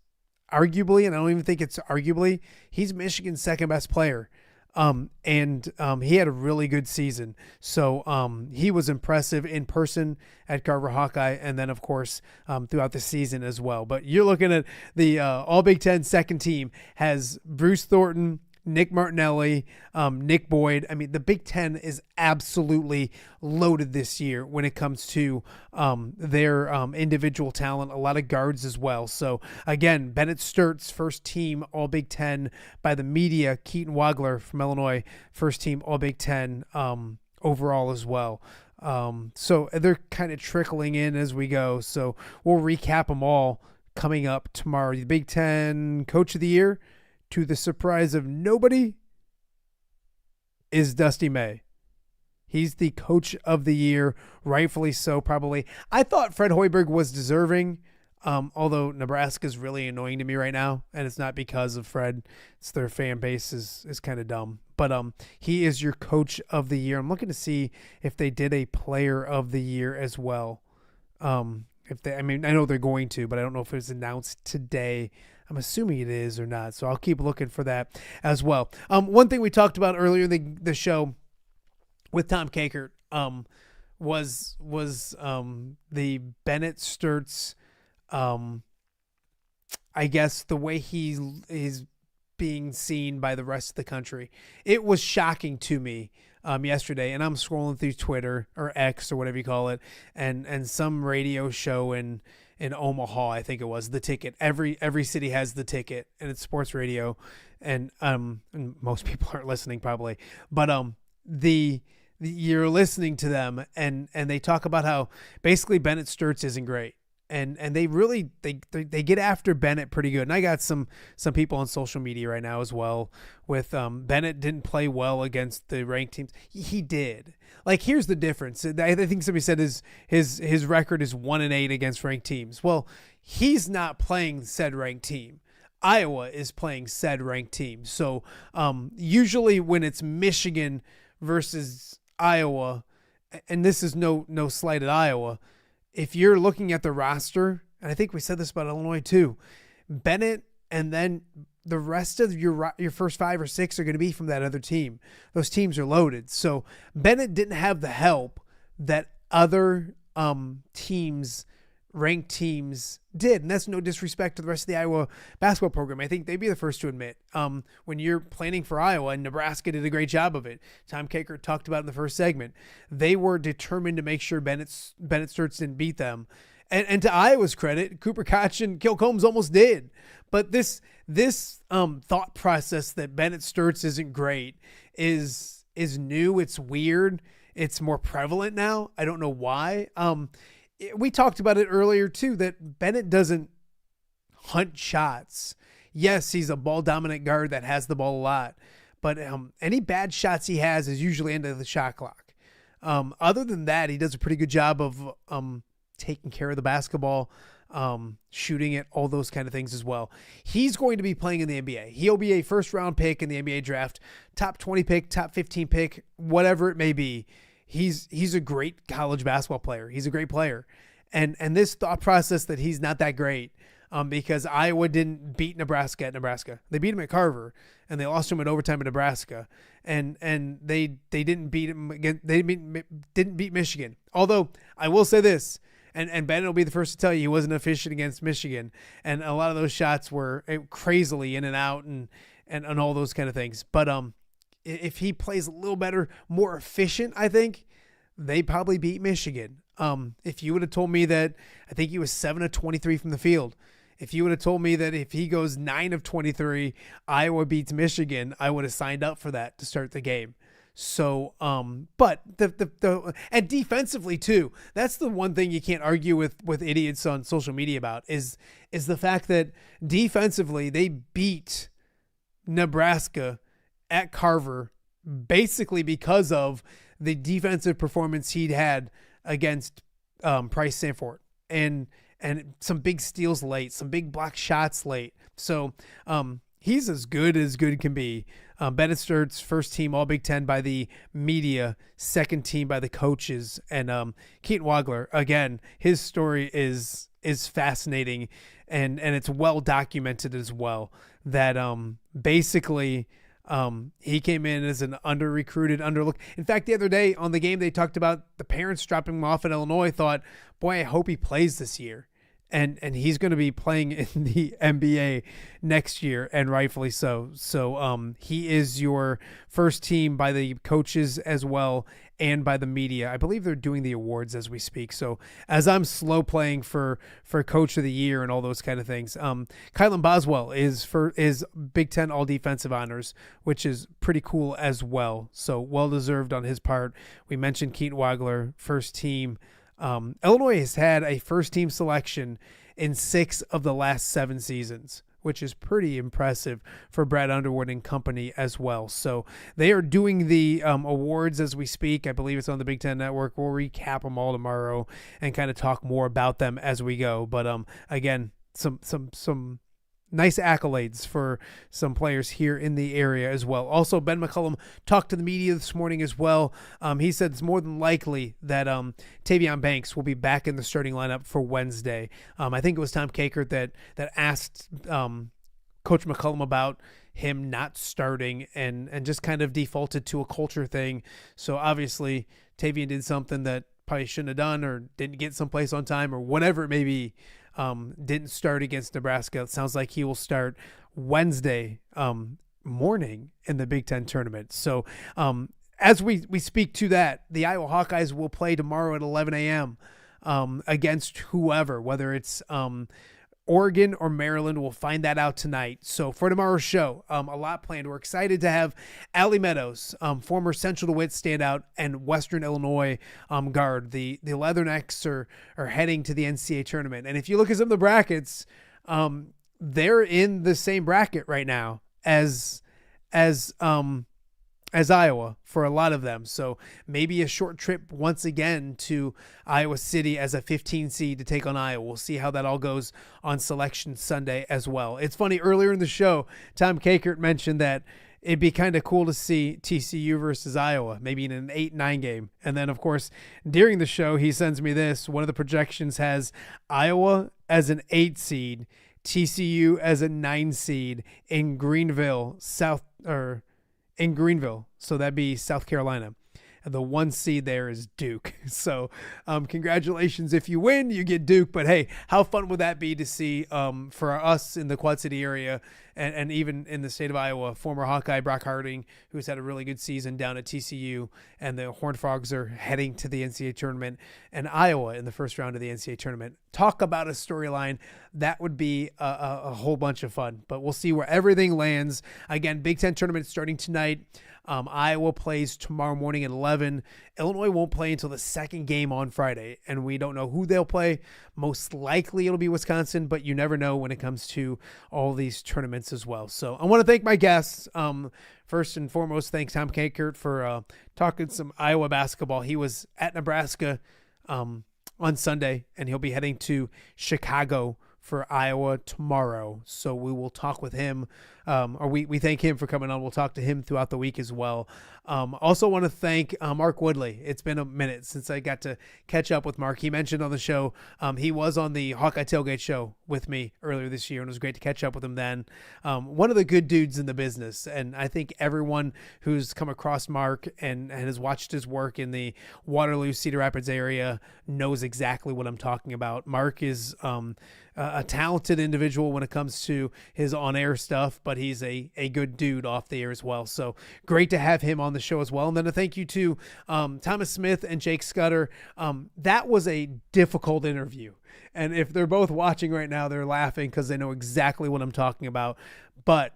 arguably, and I don't even think it's arguably, he's Michigan's second best player. He had a really good season. So he was impressive in person at Carver Hawkeye, and then, of course, throughout the season as well. But you're looking at the All Big Ten second team has Bruce Thornton, Nick Martinelli, Nick Boyd. I mean, the Big Ten is absolutely loaded this year when it comes to their individual talent, a lot of guards as well. So, again, Bennett Sturts, first team All Big Ten by the media. Keaton Wagler from Illinois, first team All Big Ten overall as well. So they're kind of trickling in as we go. So we'll recap them all coming up tomorrow. The Big Ten Coach of the Year, to the surprise of nobody, is Dusty May. He's the Coach of the Year, rightfully so, probably. I thought Fred Hoiberg was deserving, although Nebraska is really annoying to me right now, and it's not because of Fred. It's their fan base is kind of dumb. But he is your Coach of the Year. I'm looking to see if they did a Player of the Year as well. I know they're going to, but I don't know if it was announced today. I'm assuming it is or not, so I'll keep looking for that as well. One thing we talked about earlier in the show with Tom Kakert was the Bennett Sturtz, I guess the way he is being seen by the rest of the country. It was shocking to me yesterday, and I'm scrolling through Twitter or X or whatever you call it, and some radio show in Omaha, I think it was, The Ticket. Every city has The Ticket, and it's sports radio, and most people aren't listening probably, but you're listening to them, and they talk about how basically Bennett Sturtz isn't great. And they really they get after Bennett pretty good. And I got some people on social media right now as well with Bennett didn't play well against the ranked teams. He did. Like, here's the difference. I think somebody said his record is 1-8 against ranked teams. Well, he's not playing said ranked team. Iowa is playing said ranked team. So usually when it's Michigan versus Iowa, and this is no slight at Iowa, if you're looking at the roster, and I think we said this about Illinois too, Bennett and then the rest of your first 5 or 6 are going to be from that other team. Those teams are loaded. So Bennett didn't have the help that other teams, ranked teams, did. And that's no disrespect to the rest of the Iowa basketball program. I think they'd be the first to admit when you're planning for Iowa, and Nebraska did a great job of it. Tom Kakert talked about it in the first segment. They were determined to make sure Bennett Sturtz didn't beat them. And to Iowa's credit, Cooper Koch and Gil Combs almost did. But this thought process that Bennett Sturtz isn't great is new. It's weird. It's more prevalent now. I don't know why. We talked about it earlier too, that Bennett doesn't hunt shots. Yes, he's a ball dominant guard that has the ball a lot, but any bad shots he has is usually into the shot clock. Other than that, he does a pretty good job of taking care of the basketball, shooting it, all those kind of things as well. He's going to be playing in the NBA. He'll be a first round pick in the NBA draft, top 20 pick, top 15 pick, whatever it may be. He's a great college basketball player. He's a great player. And this thought process that he's not that great because Iowa didn't beat Nebraska at Nebraska. They beat him at Carver, and they lost him in overtime at Nebraska. And they didn't beat him again. They didn't beat Michigan. Although I will say this, and Bennett will be the first to tell you he wasn't efficient against Michigan. And a lot of those shots were crazily in and out and all those kind of things. But if he plays a little better, more efficient, I think they probably beat Michigan. If you would have told me that, I think he was 7 of 23 from the field. If you would have told me that if he goes 9 of 23, Iowa beats Michigan, I would have signed up for that to start the game. So, but and defensively too, that's the one thing you can't argue with idiots on social media about is the fact that defensively they beat Nebraska at Carver basically because of the defensive performance he'd had against Price Sanford and some big steals late, some big block shots late. So he's as good can be. Bennett Sturtz, first team All Big Ten by the media, second team by the coaches, and Keaton Wagler, again, his story is fascinating and it's well documented as well. That basically he came in as an under-recruited, underlooked. In fact, the other day on the game, they talked about the parents dropping him off in Illinois, thought, boy, I hope he plays this year. And he's going to be playing in the NBA next year, and rightfully so. So he is your first team by the coaches as well and by the media. I believe they're doing the awards as we speak. So as I'm slow playing for Coach of the Year and all those kind of things, Kylan Boswell is Big Ten All Defensive Honors, which is pretty cool as well. So well deserved on his part. We mentioned Keaton Wagler, first team. Illinois has had a first team selection in 6 of the last 7 seasons, which is pretty impressive for Brad Underwood and company as well. So they are doing the awards as we speak. I believe it's on the Big Ten Network. We'll recap them all tomorrow and kind of talk more about them as we go. But again, some nice accolades for some players here in the area as well. Also, Ben McCullum talked to the media this morning as well. He said it's more than likely that Tavion Banks will be back in the starting lineup for Wednesday. I think it was Tom Kakert that asked Coach McCullum about him not starting and just kind of defaulted to a culture thing. So obviously Tavion did something that probably shouldn't have done or didn't get someplace on time or whatever it may be, didn't start against Nebraska. It sounds like he will start Wednesday morning in the Big Ten tournament. So as we speak to that, the Iowa Hawkeyes will play tomorrow at 11 a.m. Against whoever, whether it's Oregon or Maryland. We'll find that out tonight. So for tomorrow's show, a lot planned. We're excited to have Allie Meadows, former Central DeWitt standout and Western Illinois guard. The Leathernecks are heading to the NCAA tournament. And if you look at some of the brackets, they're in the same bracket right now as Iowa for a lot of them. So maybe a short trip once again to Iowa City as a 15 seed to take on Iowa. We'll see how that all goes on Selection Sunday as well. It's funny, earlier in the show, Tom Kakert mentioned that it'd be kind of cool to see TCU versus Iowa, maybe in an 8-9 game. And then, of course, during the show, he sends me this. One of the projections has Iowa as an 8 seed, TCU as a 9 seed in Greenville, so that'd be South Carolina. And the 1 seed there is Duke. So congratulations. If you win, you get Duke. But hey, how fun would that be to see for us in the Quad City area and even in the state of Iowa, former Hawkeye Brock Harding, who's had a really good season down at TCU, and the Horned Frogs are heading to the NCAA tournament, and Iowa in the first round of the NCAA tournament. Talk about a storyline. That would be a whole bunch of fun. But we'll see where everything lands. Again, Big Ten tournament starting tonight. Iowa plays tomorrow morning at 11. Illinois won't play until the second game on Friday, and we don't know who they'll play. Most likely it'll be Wisconsin, but you never know when it comes to all these tournaments as well. So I want to thank my guests. First and foremost, thanks Tom Kakert for talking some Iowa basketball. He was at Nebraska on Sunday, and he'll be heading to Chicago for Iowa tomorrow. So we will talk with him, or we thank him for coming on. We'll talk to him throughout the week as well. Also want to thank Mark Woodley. It's been a minute since I got to catch up with Mark. He mentioned on the show, he was on the Hawkeye Tailgate show with me earlier this year, and it was great to catch up with him then. One of the good dudes in the business, and I think everyone who's come across Mark and has watched his work in the Waterloo, Cedar Rapids area knows exactly what I'm talking about. Mark is a talented individual when it comes to his on-air stuff, but he's a good dude off the air as well. So great to have him on the show as well. And then a thank you to Thomas Smith and Jake Scudder. That was a difficult interview. And if they're both watching right now, they're laughing because they know exactly what I'm talking about. But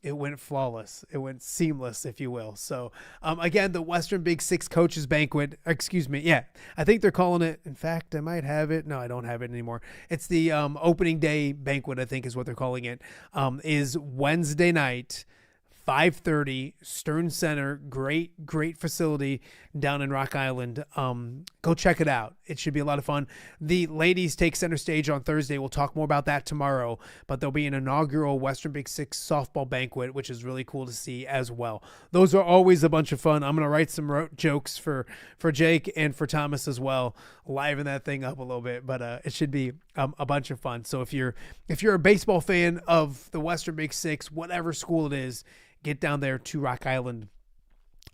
it went flawless. It went seamless, if you will. So, again, the Western Big Six Coaches Banquet, excuse me. Yeah, I think they're calling it. In fact, I might have it. No, I don't have it anymore. It's the opening day banquet, I think is what they're calling it, is Wednesday night, 5:30, Stern Center. Great facility down in Rock Island. Go check it out. It should be a lot of fun. The ladies take center stage on Thursday. We'll talk more about that tomorrow, but there'll be an inaugural Western Big Six softball banquet, which is really cool to see as well. Those are always a bunch of fun. I'm going to write some jokes for Jake and for Thomas as well, liven that thing up a little bit, but it should be a bunch of fun. So if you're a baseball fan of the Western Big Six, whatever school it is, get down there to Rock Island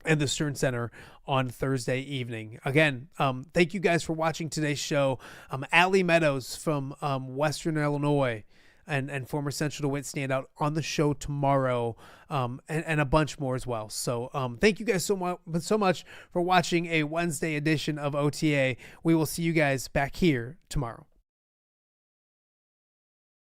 and the Stern Center on Thursday evening. Again, thank you guys for watching today's show. Allie Meadows from Western Illinois and former Central DeWitt standout on the show tomorrow, and a bunch more as well. So thank you guys so much for watching a Wednesday edition of OTA. We will see you guys back here tomorrow.